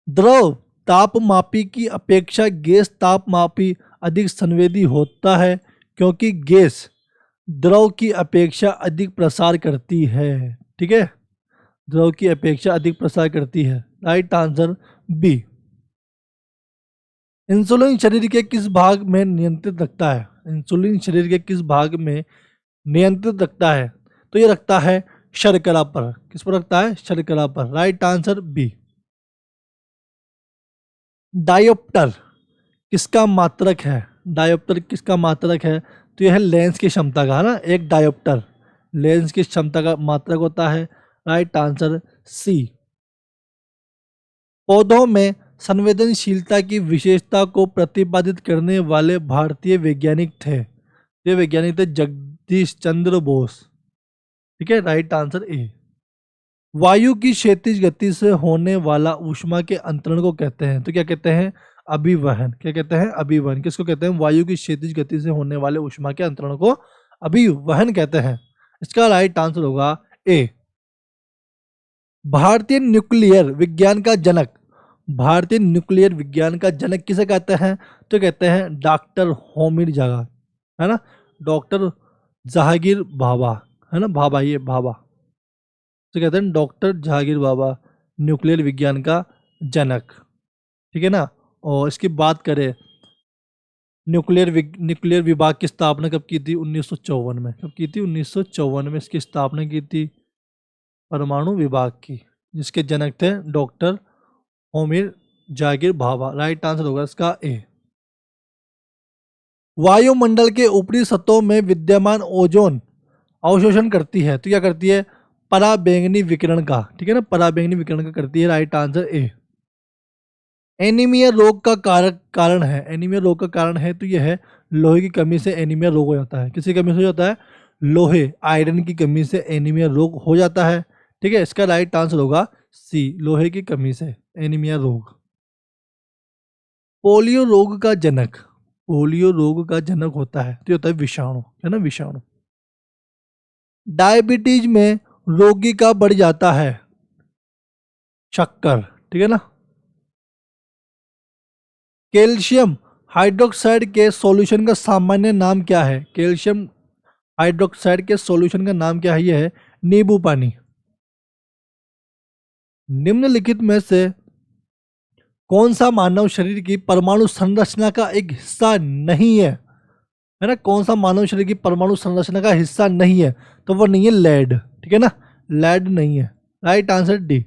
द्रव तापमापी की अपेक्षा गैस तापमापी अधिक संवेदी होता है क्योंकि गैस द्रव की अपेक्षा अधिक प्रसार करती है। ठीक है, द्रव की अपेक्षा अधिक प्रसार करती है। Right answer B. इंसुलिन शरीर के किस भाग में नियंत्रित रखता है? इंसुलिन शरीर के किस भाग में नियंत्रित रखता है? तो ये रखता है शर्करा पर। किस पर रखता है? शर्करा पर। Right answer B. डायोप्टर किसका मात्रक है? डायोप्टर किसका मात्रक है? तो यह है लेंस की क्षमता का, है ना। एक डायोप्टर लेंस की क्षमता का मात्रक होता है। Right answer C. पौधों में संवेदनशीलता की विशेषता को प्रतिपादित करने वाले भारतीय वैज्ञानिक थे। ये वैज्ञानिक थे जगदीश चंद्र बोस। ठीक है, राइट आंसर ए। वायु की क्षैतिज गति से होने वाला ऊष्मा के अंतरण को कहते हैं। तो क्या कहते हैं? अभिवहन। क्या कहते हैं? अभिवहन। किसको कहते हैं? वायु की क्षैतिज गति से होने वाले ऊष्मा के अंतरण को अभिवहन कहते हैं। इसका राइट आंसर होगा ए। भारतीय न्यूक्लियर विज्ञान का जनक, भारतीय न्यूक्लियर विज्ञान का जनक किसे कहते हैं? तो कहते हैं डॉक्टर होमी भाभा, है ना। डॉक्टर जहांगीर भाभा, है ना। भाभा, ये भाभा, तो कहते हैं डॉक्टर जहांगीर भाभा न्यूक्लियर विज्ञान का जनक। ठीक है ना। और इसकी बात करें, न्यूक्लियर विभाग की स्थापना कब की थी? 1954 में। कब की थी? 1954 में इसकी स्थापना की थी परमाणु विभाग की, जिसके जनक थे doctor Homi Jahangir Bhabha. Right answer होगा इसका ए। वायुमंडल के ऊपरी सतहों में विद्यमान ओजोन अवशोषण करती है। तो क्या करती है? पराबैंगनी विकिरण का। ठीक है ना, पराबैंगनी विकिरण का करती है। राइट आंसर ए। एनीमिया रोग का कारण है। एनीमिया रोग का कारण है तो यह है लोहे की कमी से एनीमिया रोग हो जाता है। किसी कमी से हो जाता है? लोहे, आयरन की कमी से एनीमिया रोग हो जाता है। ठीक है, इसका राइट आंसर होगा सी, लोहे की कमी से एनीमिया रोग। पोलियो रोग का जनक, पोलियो रोग का जनक होता है तो होता है विषाणु, है ना, विषाणु। डायबिटीज में रोगी का बढ़ जाता है शक्कर। ठीक है ना। कैल्शियम हाइड्रोक्साइड के सॉल्यूशन का सामान्य नाम क्या है? कैल्शियम हाइड्रोक्साइड के सॉल्यूशन का नाम क्या है? यह है नींबू पानी। निम्नलिखित में से कौन सा मानव शरीर की परमाणु संरचना का एक हिस्सा नहीं है? है ना, कौन सा मानव शरीर की परमाणु संरचना का हिस्सा नहीं है? तो वो नहीं है लेड। ठीक है ना, लेड नहीं है। Right answer D.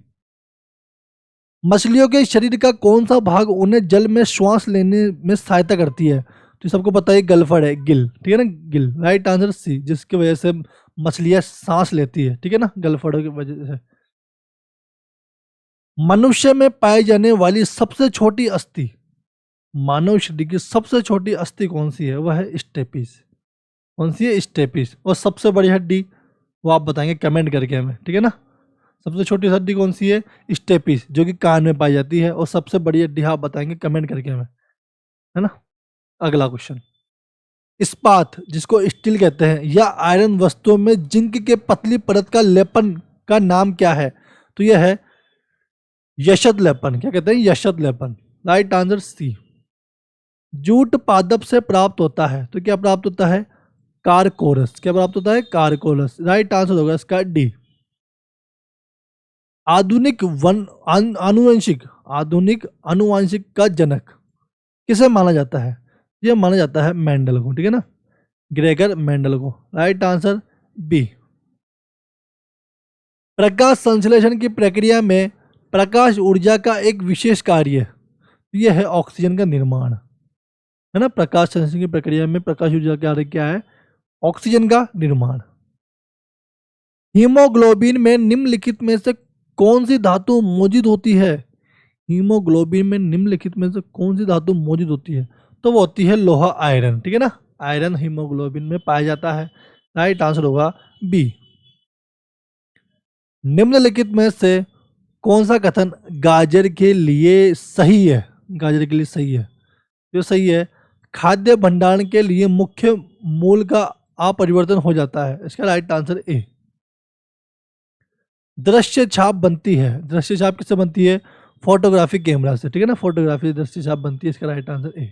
मछलियों के शरीर का कौन सा भाग उन्हें जल में श्वास लेने में सहायता करती है? तो सबको पता है गलफड़ है, गिल। ठीक है ना, गिल। राइट आंसर सी, जिसकी वजह से मछलियां सांस लेती है। ठीक है ना, गलफड़ की वजह से। मनुष्य में पाई जाने वाली सबसे छोटी अस्थि, मानव शरीर की सबसे छोटी अस्थि कौन सी है? वह है स्टेपिस। कौन सी है? स्टेपिस। और सबसे बड़ी हड्डी वो आप बताएंगे कमेंट करके हमें। ठीक है ना, सबसे छोटी हड्डी कौन सी है? स्टेपिस, जो कि कान में पाई जाती है। और सबसे बड़ी हड्डी आप बताएंगे कमेंट करके हमें, है ना। अगला क्वेश्चन, इस्पात जिसको स्टील कहते हैं या आयरन वस्तुओं में जिंक के पतली परत का लेपन का नाम क्या है? तो यह है यशद लेपन। क्या कहते हैं? यशद लेपन। Right answer C. जूट पादप से प्राप्त होता है तो क्या प्राप्त होता है? कारकोरस। क्या प्राप्त होता है? कारकोरस। राइट आंसर होगा इसका डी। आधुनिक आधुनिक आनुवंशिक का जनक किसे माना जाता है? यह माना जाता है मेंडल को। ठीक है ना, ग्रेगर मेंडल को। Right answer B. प्रकाश संश्लेषण की प्रक्रिया में प्रकाश ऊर्जा का एक विशेष कार्य यह है ऑक्सीजन का निर्माण, है ना। प्रकाश संश्लेषण की प्रक्रिया में प्रकाश ऊर्जा का कार्य क्या है? ऑक्सीजन का निर्माण। हीमोग्लोबिन में निम्नलिखित में से कौन सी धातु मौजूद होती है? हीमोग्लोबिन में निम्नलिखित में से कौन सी धातु मौजूद होती है? तो वो होती है लोहा, आयरन। ठीक है ना, आयरन हीमोग्लोबिन में पाया जाता है। राइट आंसर होगा बी। निम्नलिखित में से कौन सा कथन गाजर के लिए सही है? गाजर के लिए सही है, जो सही है, खाद्य भंडारण के लिए मुख्य मूल का अपरिवर्तन हो जाता है। इसका राइट आंसर ए। दृश्य छाप बनती है, दृश्य छाप किससे बनती है? फोटोग्राफी कैमरा से, ठीक है ना, फोटोग्राफी दृश्य छाप बनती है। इसका राइट आंसर ए।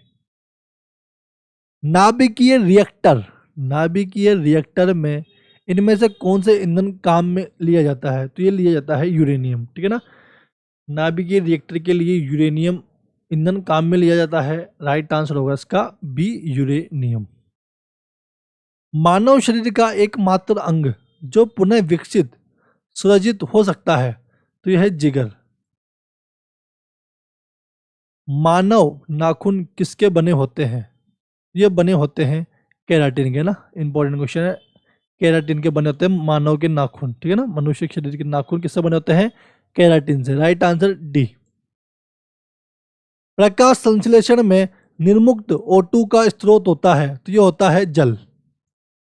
नाभिकीय रिएक्टर, नाभिकीय रिएक्टर में इनमें से कौन से ईंधन काम में लिया जाता है? तो ये लिया जाता है यूरेनियम, ठीक है ना। नाभिकीय रिएक्टर के लिए यूरेनियम ईंधन काम में लिया जाता है। राइट आंसर होगा इसका बी, यूरेनियम। मानव शरीर का एकमात्र अंग जो पुनः विकसित सृजित हो सकता है, तो यह है जिगर। मानव नाखून किसके बने होते हैं? ये बने होते हैं केराटिन के ना। इंपॉर्टेंट क्वेश्चन है। केराटिन के बने होते हैं मानव के नाखून, ठीक है ना। मनुष्य के शरीर के नाखून किससे बने होते हैं? केराटिन से। Right answer D. प्रकाश संश्लेषण में निर्मुक्त O2 का स्रोत होता है, तो ये होता है जल।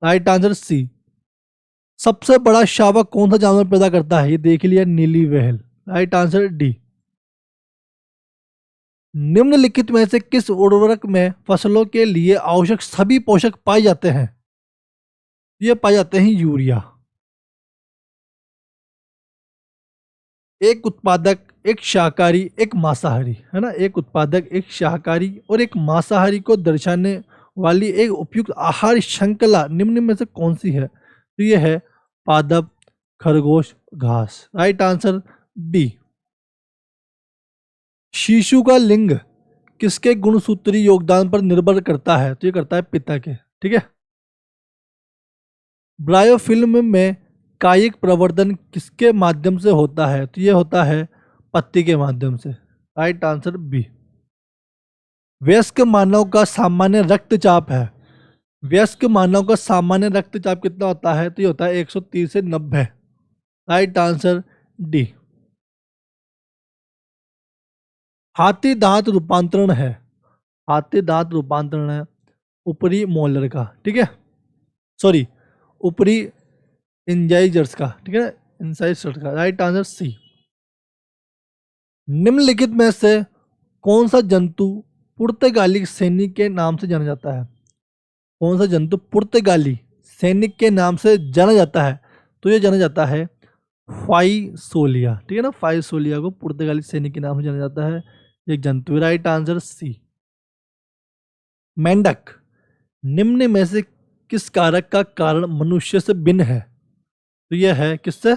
Right answer C. सबसे बड़ा शावक कौन सा जानवर पैदा करता है? ये देख लिया, नीली व्हेल। Right answer D. निम्नलिखित में से किस उर्वरक में फसलों के लिए आवश्यक सभी पोषक पाए जाते हैं? ये पाए जाते हैं यूरिया। एक उत्पादक, एक शाकाहारी, एक मांसाहारी, है ना। एक उत्पादक, एक शाकाहारी और एक मांसाहारी को दर्शाने वाली एक उपयुक्त आहार श्रृंखला निम्न में से कौन सी है? तो ये है पादप, खरगोश, घास। Right answer B. शिशु का लिंग किसके गुणसूत्री योगदान पर निर्भर करता है? तो ये करता है पिता के, ठीक है। ब्रायोफिल्म में कायिक प्रवर्धन किसके माध्यम से होता है? तो ये होता है पत्ती के माध्यम से। Right answer B. वयस्क मानव का सामान्य रक्तचाप है, वयस्क मानव का सामान्य रक्तचाप कितना होता है? तो ये होता है 130 से 90। Right answer D. हाथी दांत रूपांतरण है, हाथी दांत रूपांतरण है ऊपरी मोलर का, ठीक है, सॉरी ऊपरी इंजाइजर्स का, ठीक है, इंसाइजर्स का। Right answer C. निम्नलिखित में से कौन सा जंतु पुर्तगाली सैनिक के नाम से जाना जाता है? कौन सा जंतु पुर्तगाली सैनिक के नाम से जाना जाता है? तो ये जाना जाता है फाइसोलिया, ठीक है ना। फाइसोलिया को पुर्तगाली सैनिक के नाम से जाना जाता है, एक जंतु। Right answer C. मेंढक निम्न में से किस कारक का कारण मनुष्य से भिन्न है? तो यह है किससे?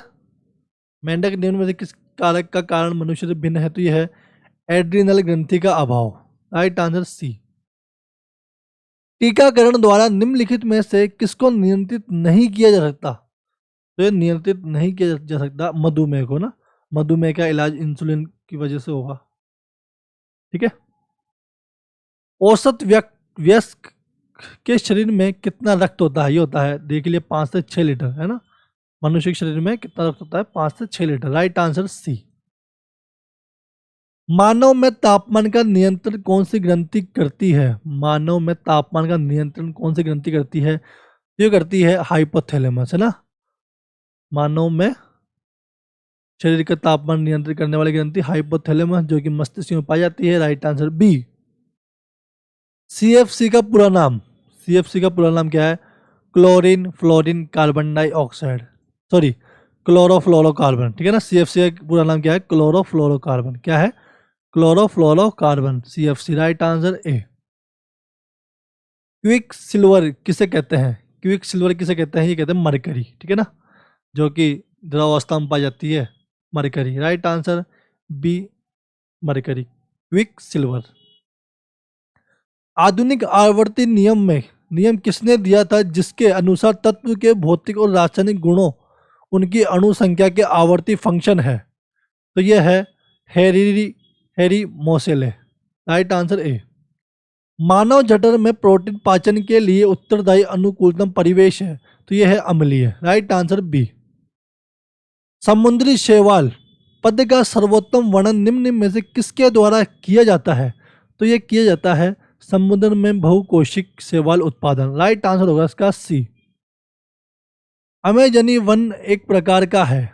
मेंढक निम्न में से किस कारक का कारण मनुष्य से भिन्न है? तो यह है एड्रिनल ग्रंथि का अभाव। Right answer C. टीकाकरण द्वारा निम्नलिखित में से किसको नियंत्रित नहीं किया जा सकता? तो ये नियंत्रित नहीं किया जा सकता मधुमेह को ना। मधुमेह का इलाज इंसुलिन की वजह से होगा, ठीक है। औसत वयस्क के शरीर में कितना रक्त होता है? ये होता है, देख लिए, 5 से 6 लीटर, है ना। मनुष्य के शरीर में कितना रक्त होता है? 5 से 6 लीटर। Right answer C. मानव में तापमान का नियंत्रण कौन सी ग्रंथि करती है? मानव में तापमान का नियंत्रण कौन सी ग्रंथि करती है? ये करती है हाइपोथैलेमस, है ना। मानव में शरीर का तापमान नियंत्रित करने वाली ग्रंथि हाइपोथैलेमस, जो कि मस्तिष्क में पाई जाती है। Right answer B. सीएफसी का पूरा नाम, सीएफसी का पूरा नाम क्या है? Chlorine fluorine carbon dioxide, sorry chlorofluorocarbon, ठीक है ना। सीएफसी का पूरा नाम क्या है? क्लोरोफ्लोरोकार्बन। क्या है? Chlorofluorocarbon, CFC. राइट आंसर ए। क्विक सिल्वर किसे कहते हैं? क्विक सिल्वर किसे कहते हैं? ये कहते हैं मरकरी, ठीक है ना, जो कि द्रवावस्था में पाई जाती है, mercury. Right answer B, mercury, quicksilver. आधुनिक आवर्ती नियम किसने दिया था, जिसके अनुसार तत्व के भौतिक और रासायनिक गुणों उनकी अणु संख्या के आवर्ती फंक्शन है? तो यह है Harry Moseley. Right answer A. मानव जठर में प्रोटीन पाचन के लिए उत्तरदायी अनुकूलतम परिवेश है? तो यह है अम्लीय। Right answer B. समुद्री शैवाल पद का सर्वोत्तम वर्णन निम्न में से किसके द्वारा किया जाता है? तो यह किया जाता है समुद्र में बहुकोशिक शैवाल उत्पादन। राइट आंसर होगा इसका सी। अमेजनी वन एक प्रकार का है,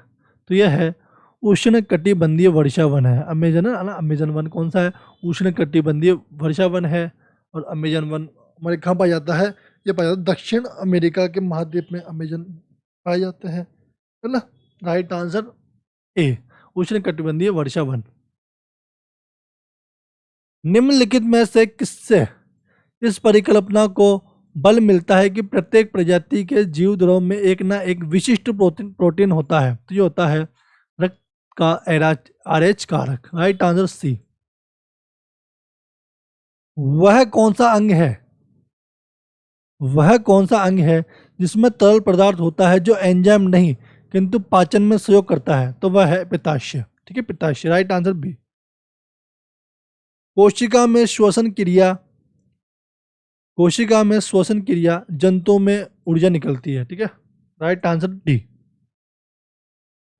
तो यह है उष्ण कटिबंधीय वर्षा वन है। अमेजन है ना, अमेजन वन कौन सा है? उष्ण कटिबंधीय वर्षा वन है। और अमेजन वन हमारे कहाँ पाया जाता है? ये पाया जाता है दक्षिण अमेरिका के महाद्वीप में अमेजन पाए जाते हैं, है ना। राइट आंसर ए, उष्ण कटिबंधीय वर्षा वन। निम्नलिखित में से किससे इस परिकल्पना को बल मिलता है कि प्रत्येक प्रजाति के जीव द्रव में एक ना एक विशिष्ट प्रोटीन होता है? तो ये होता है रक्त का आरएच कारक। Right answer C. वह कौन सा अंग है, वह कौन सा अंग है जिसमें तरल पदार्थ होता है जो एंजाइम नहीं किंतु पाचन में सहयोग करता है? तो वह है पित्ताशय। ठीक है, पित्ताशय। Right answer B. कोशिका में श्वसन क्रिया, कोशिका में श्वसन क्रिया जंतुओं में ऊर्जा निकलती है। ठीक है, राइट आंसर डी।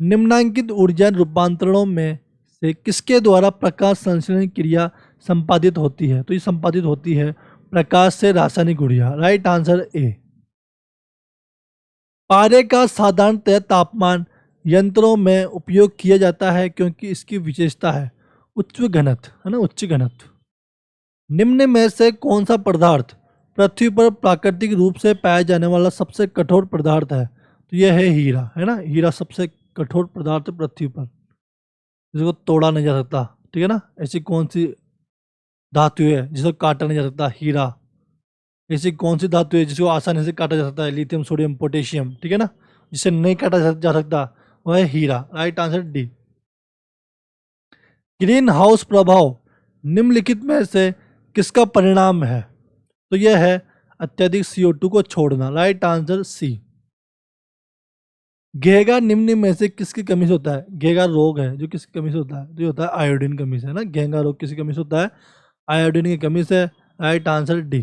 निम्नांकित ऊर्जा रूपांतरणों में से किसके द्वारा प्रकाश संश्लेषण क्रिया संपादित होती है? तो ये संपादित होती है प्रकाश से रासायनिक ऊर्जा। राइट आंसर ए। पारे का साधारणतः तापमान यंत्रों में उपयोग किया जाता है क्योंकि इसकी विशेषता है उच्च घनत्व, है ना, उच्च घनत्व। निम्न में से कौन सा पदार्थ पृथ्वी पर प्राकृतिक रूप से पाया जाने वाला सबसे कठोर पदार्थ है? तो यह है हीरा, है ना। हीरा सबसे कठोर पदार्थ है पृथ्वी पर, जिसको तोड़ा नहीं जा सकता। ठीक है ना। ऐसी कौन सी धातु है जिसको काटा नहीं जा सकता? हीरा। ऐसी कौन सी धातु है जिसको आसानी से काटा जा सकता है? Lithium, sodium, potassium. ठीक है ना। जिसे नहीं काटा जा सकता वह है हीरा। Right answer D. Greenhouse प्रभाव निम्नलिखित में से किसका परिणाम है? तो यह है अत्यधिक CO2 को छोड़ना। राइट आंसर सी। घेगा निम्न में से किसकी कमी से होता है? घेगा रोग है जो किसकी कमी से होता है? तो ये होता है आयोडीन कमी से, है ना। घेगा रोग किसकी कमी से होता है? आयोडीन की कमी से। Right answer D.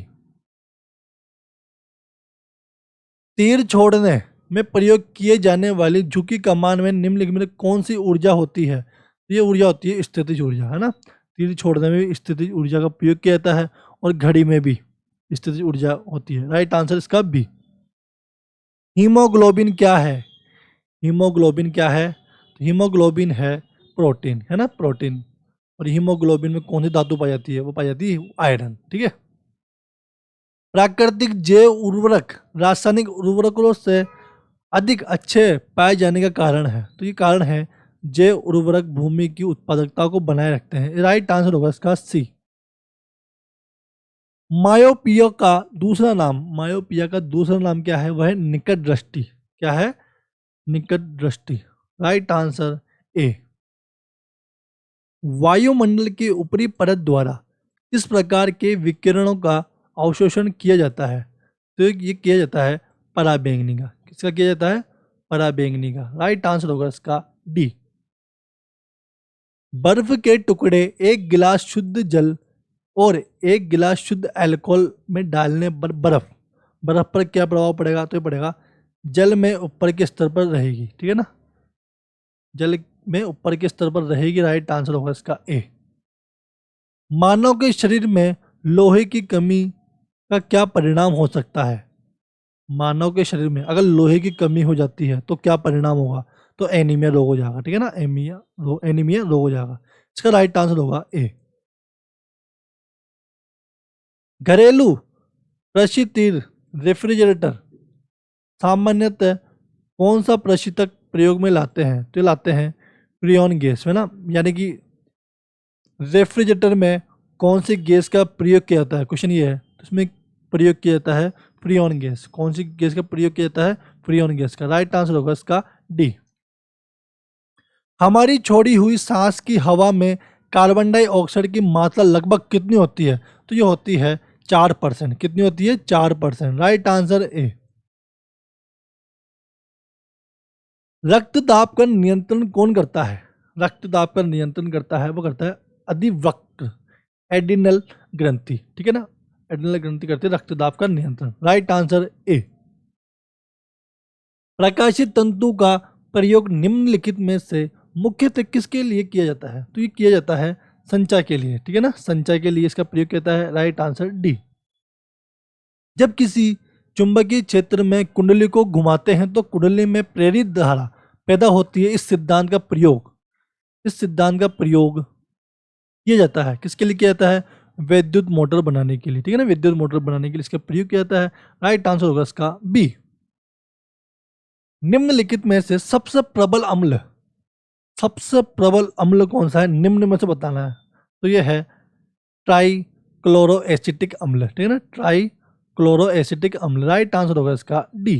तीर छोड़ने में प्रयोग किए जाने वाली झुकी कमान में निम्नलिखित में कौन सी ऊर्जा होती है? ये ऊर्जा होती है स्थितिज ऊर्जा, है ना। तीर छोड़ने में भी स्थितिज ऊर्जा का प्रयोग किया जाता है और घड़ी में भी स्थितिज ऊर्जा होती है। राइट आंसर इसका बी। हीमोग्लोबिन क्या है? हीमोग्लोबिन क्या है? तो हीमोग्लोबिन है प्रोटीन, है ना, प्रोटीन। और हीमोग्लोबिन में कौन सी धातु पाई जाती है? वो पाई जाती है आयरन। ठीक है। प्राकृतिक जैव उर्वरक रासायनिक उर्वरकों से अधिक अच्छे पाए जाने का कारण है? तो ये कारण है जैव उर्वरक भूमि की उत्पादकता को बनाए रखते हैं। राइट आंसर होगा इसका सी। मायोपिया का दूसरा नाम, मायोपिया का दूसरा नाम क्या है? वह है निकट दृष्टि। क्या है? निकट दृष्टि। राइट आंसर ए। वायुमंडल की ऊपरी परत द्वारा किस प्रकार के विकिरणों का अवशोषण किया जाता है? तो ये किया जाता है पराबैंगनी का। किसका किया जाता है? पराबैंगनी का। राइट आंसर होगा इसका डी। बर्फ के टुकड़े एक गिलास शुद्ध जल और एक गिलास शुद्ध अल्कोहल में डालने पर बर्फ पर क्या प्रभाव पड़ेगा? तो ये पड़ेगा जल में ऊपर के स्तर पर रहेगी। ठीक है ना, जल में ऊपर के स्तर पर रहेगी। राइट आंसर होगा इसका ए। मानव के शरीर में लोहे की कमी का क्या परिणाम हो सकता है? मानव के शरीर में अगर लोहे की कमी हो जाती है तो क्या परिणाम होगा? तो एनीमिया रोग हो जाएगा। ठीक है ना, एनीमिया रोग हो जाएगा। इसका राइट आंसर होगा ए। घरेलू प्रशीतक रेफ्रिजरेटर सामान्यतः कौन सा प्रशीतक प्रयोग में लाते हैं? तो लाते हैं फ्रीऑन गैस, है ना। यानी कि रेफ्रिजरेटर में कौन सी गैस का प्रयोग किया जाता है? क्वेश्चन ये है। तो इसमें प्रयोग किया जाता है फ्रीऑन गैस। कौन सी गैस का प्रयोग किया जाता है? फ्रीऑन गैस का। राइट आंसर होगा इसका डी। हमारी छोड़ी हुई सांस की हवा में कार्बन डाइऑक्साइड की मात्रा लगभग कितनी होती है? तो ये होती है 4%। कितनी होती है? 4%। राइट आंसर ए। रक्तदाब का नियंत्रण कौन करता है? रक्तदाब का नियंत्रण करता है, वो करता है अधिवक्र एडिनल ग्रंथि। ठीक है ना, एडिनल ग्रंथि करती है रक्तदाब का नियंत्रण। राइट आंसर ए। प्रकाशित तंतु का प्रयोग निम्नलिखित में से मुख्यतः किसके लिए किया जाता है? तो ये किया जाता है संचार के लिए। ठीक है ना, संचार के लिए इसका प्रयोग किया जाता है। Right answer D. जब किसी चुंबकीय क्षेत्र में कुंडली को घुमाते हैं तो कुंडली में प्रेरित धारा पैदा होती है, इस सिद्धांत का प्रयोग किया जाता है। किसके लिए किया जाता है? विद्युत मोटर बनाने के लिए, ठीक है ना, विद्युत मोटर बनाने के लिए इसका प्रयोग किया जाता है। राइट आंसर होगा इसका बी। निम्नलिखित में से सबसे प्रबल अम्ल कौन सा है? निम्न में से बताना है। तो यह है ट्राइक्लोरोएसिटिक अम्ल, ठीक है ना, ट्राइक्लोरोएसिटिक अम्ल। राइट आंसर होगा इसका डी।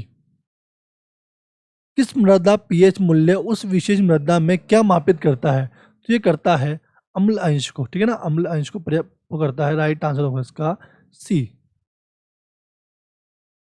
किस मृदा पीएच मूल्य उस विशेष मृदा में क्या मापित करता है? तो ये करता है अम्ल अंश को, ठीक है ना, अम्ल अंश को वो करता है। राइट आंसर होगा इसका सी।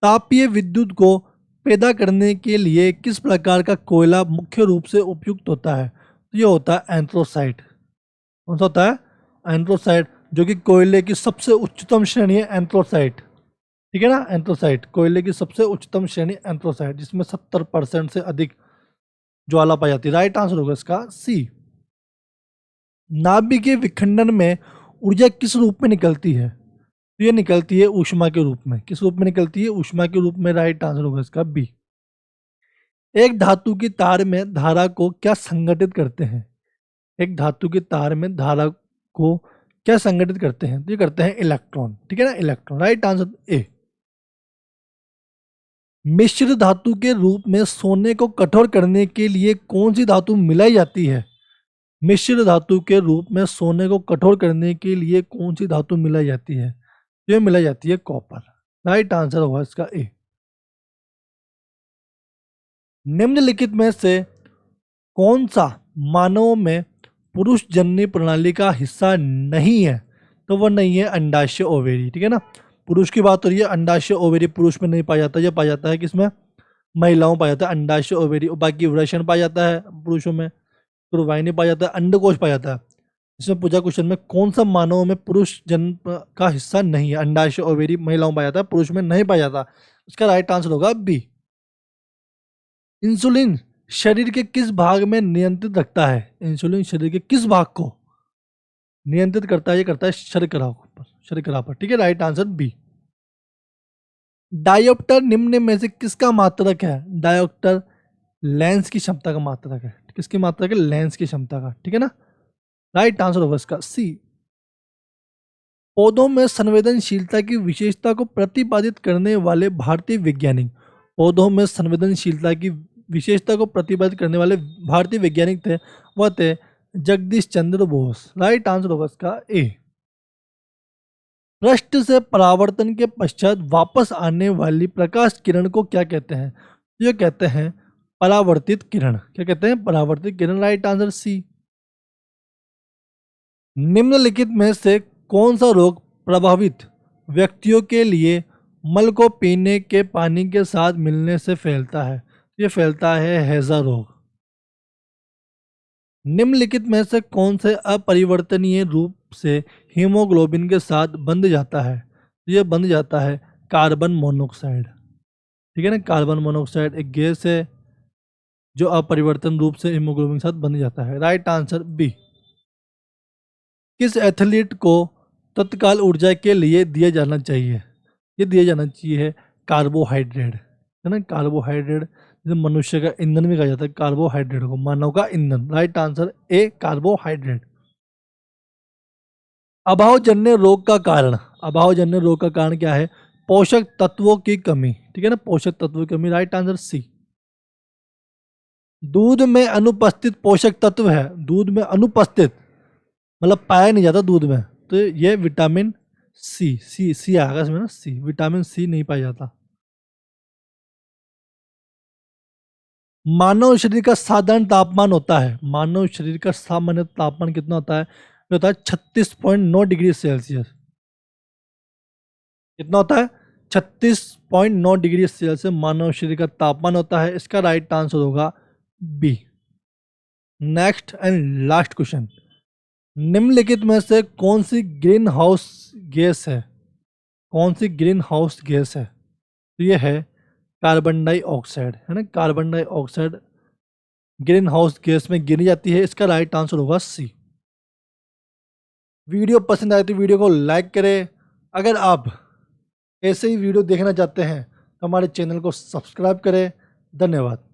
तापीय विद्युत को पैदा करने के लिए किस प्रकार का कोयला मुख्य रूप से उपयुक्त होता है? तो ये होता है एंथ्रोसाइट। कौन सा होता है? एंथ्रोसाइट, जो कि कोयले की सबसे उच्चतम श्रेणी है एंथ्रोसाइट, ठीक है ना, एंथ्रोसाइट कोयले की सबसे उच्चतम श्रेणी एंथ्रोसाइट, जिसमें 70% से अधिक ज्वाला पाई जाती है। राइट आंसर होगा इसका सी। नाभिकीय विखंडन में ऊर्जा किस रूप में निकलती है? तो ये निकलती है ऊष्मा के रूप में। किस रूप में निकलती है? ऊष्मा के रूप में। राइट आंसर होगा इसका बी। एक धातु की तार में धारा को क्या संगठित करते हैं? एक धातु की तार में धारा को क्या संगठित करते हैं? तो ये करते हैं इलेक्ट्रॉन, ठीक है ना, इलेक्ट्रॉन। Right answer A. मिश्र धातु के रूप में सोने को कठोर करने के लिए कौन सी धातु मिलाई जाती है? मिश्र धातु के रूप में सोने को कठोर करने के लिए कौन सी धातु मिलाई जाती है? ये मिलाई जाती है कॉपर। राइट आंसर होगा इसका ए। निम्नलिखित में से कौन सा मानव में पुरुष जननी प्रणाली का हिस्सा नहीं है? तो वह नहीं है अंडाशय ओवेरी, ठीक है ना। पुरुष की बात हो रही है, अंडाशय ओवेरी पुरुष में नहीं पाया जाता, यह पाया जाता है किसमें? महिलाओं में पाया जाता है अंडाशय ओवेरी। बाकी वृषण पाया जाता है पुरुषों में, तुरवाहिनी पाया जाता है, अंडकोश पाया जाता है। इसमें पूछा क्वेश्चन में कौन सा मानव में पुरुष जन्म का हिस्सा नहीं है? अंडाशय ओवेरी महिलाओं में पाया जाता है, पुरुष में नहीं पाया जाता। इसका राइट आंसर होगा बी। इंसुलिन शरीर के किस भाग में नियंत्रित रखता है? इंसुलिन शरीर के किस भाग को नियंत्रित करता है? ये करता है शर्करा पर, ठीक है। Right answer B. डायोप्टर निम्न में से किसका मात्रक है? डायोप्टर लेंस की क्षमता का मात्रक है। किसकी मात्रक है? लेंस की क्षमता का, ठीक है ना। राइट आंसर होगा इसका सी। पौधों में संवेदनशीलता की विशेषता को प्रतिपादित करने वाले भारतीय वैज्ञानिक, पौधों में संवेदनशीलता की विशेषता को प्रतिपादित करने वाले भारतीय वैज्ञानिक थे, वह थे जगदीश चंद्र बोस। राइट आंसर होगा इसका ए। पृष्ठ से परावर्तन के पश्चात वापस आने वाली प्रकाश किरण को क्या कहते हैं? ये कहते हैं परावर्तित किरण। क्या कहते हैं? परावर्तित किरण। Right answer C. निम्नलिखित में से कौन सा रोग प्रभावित व्यक्तियों के लिए मल को पीने के पानी के साथ मिलने से फैलता है? ये फैलता है हैजा रोग। निम्नलिखित में से कौन से अपरिवर्तनीय रूप से हीमोग्लोबिन के साथ बंध जाता है? ये बंध जाता है कार्बन मोनोऑक्साइड, ठीक है ना। कार्बन मोनोऑक्साइड एक गैस है जो अपरिवर्तन रूप से हीमोग्लोबिन के साथ बंध जाता है। Right answer B. किस एथलीट को तत्काल ऊर्जा के लिए दिया जाना चाहिए? ये दिया जाना चाहिए कार्बोहाइड्रेट, है ना, कार्बोहाइड्रेट। जैसे मनुष्य का ईंधन भी कहा जाता है कार्बोहाइड्रेट को, मानव का ईंधन। Right answer A carbohydrate. अभावजन्य रोग का कारण, अभावजन्य रोग का कारण क्या है? पोषक तत्वों की कमी, ठीक है ना, पोषक तत्वों की कमी। Right answer C. दूध में अनुपस्थित पोषक तत्व है, दूध में अनुपस्थित मतलब पाया नहीं जाता दूध में, तो ये विटामिन सी आएगा इसमें ना, सी, विटामिन सी नहीं पाया जाता। मानव शरीर का साधारण तापमान होता है, मानव शरीर का सामान्य तापमान कितना होता है? ये होता है 36.9 डिग्री सेल्सियस। कितना होता है? 36.9 डिग्री सेल्सियस मानव शरीर का तापमान होता है। इसका राइट आंसर होगा B. Next and last question, निम्नलिखित में से कौन सी ग्रीन हाउस गैस है? कौन सी ग्रीन हाउस गैस है? तो ये है कार्बन डाइऑक्साइड, है ना, carbon dioxide green house gas में गिनी जाती है। इसका राइट आंसर होगा सी। वीडियो पसंद आए तो वीडियो को लाइक करें। अगर आप ऐसे ही वीडियो देखना चाहते हैं तो हमारे चैनल को सब्सक्राइब करें। धन्यवाद।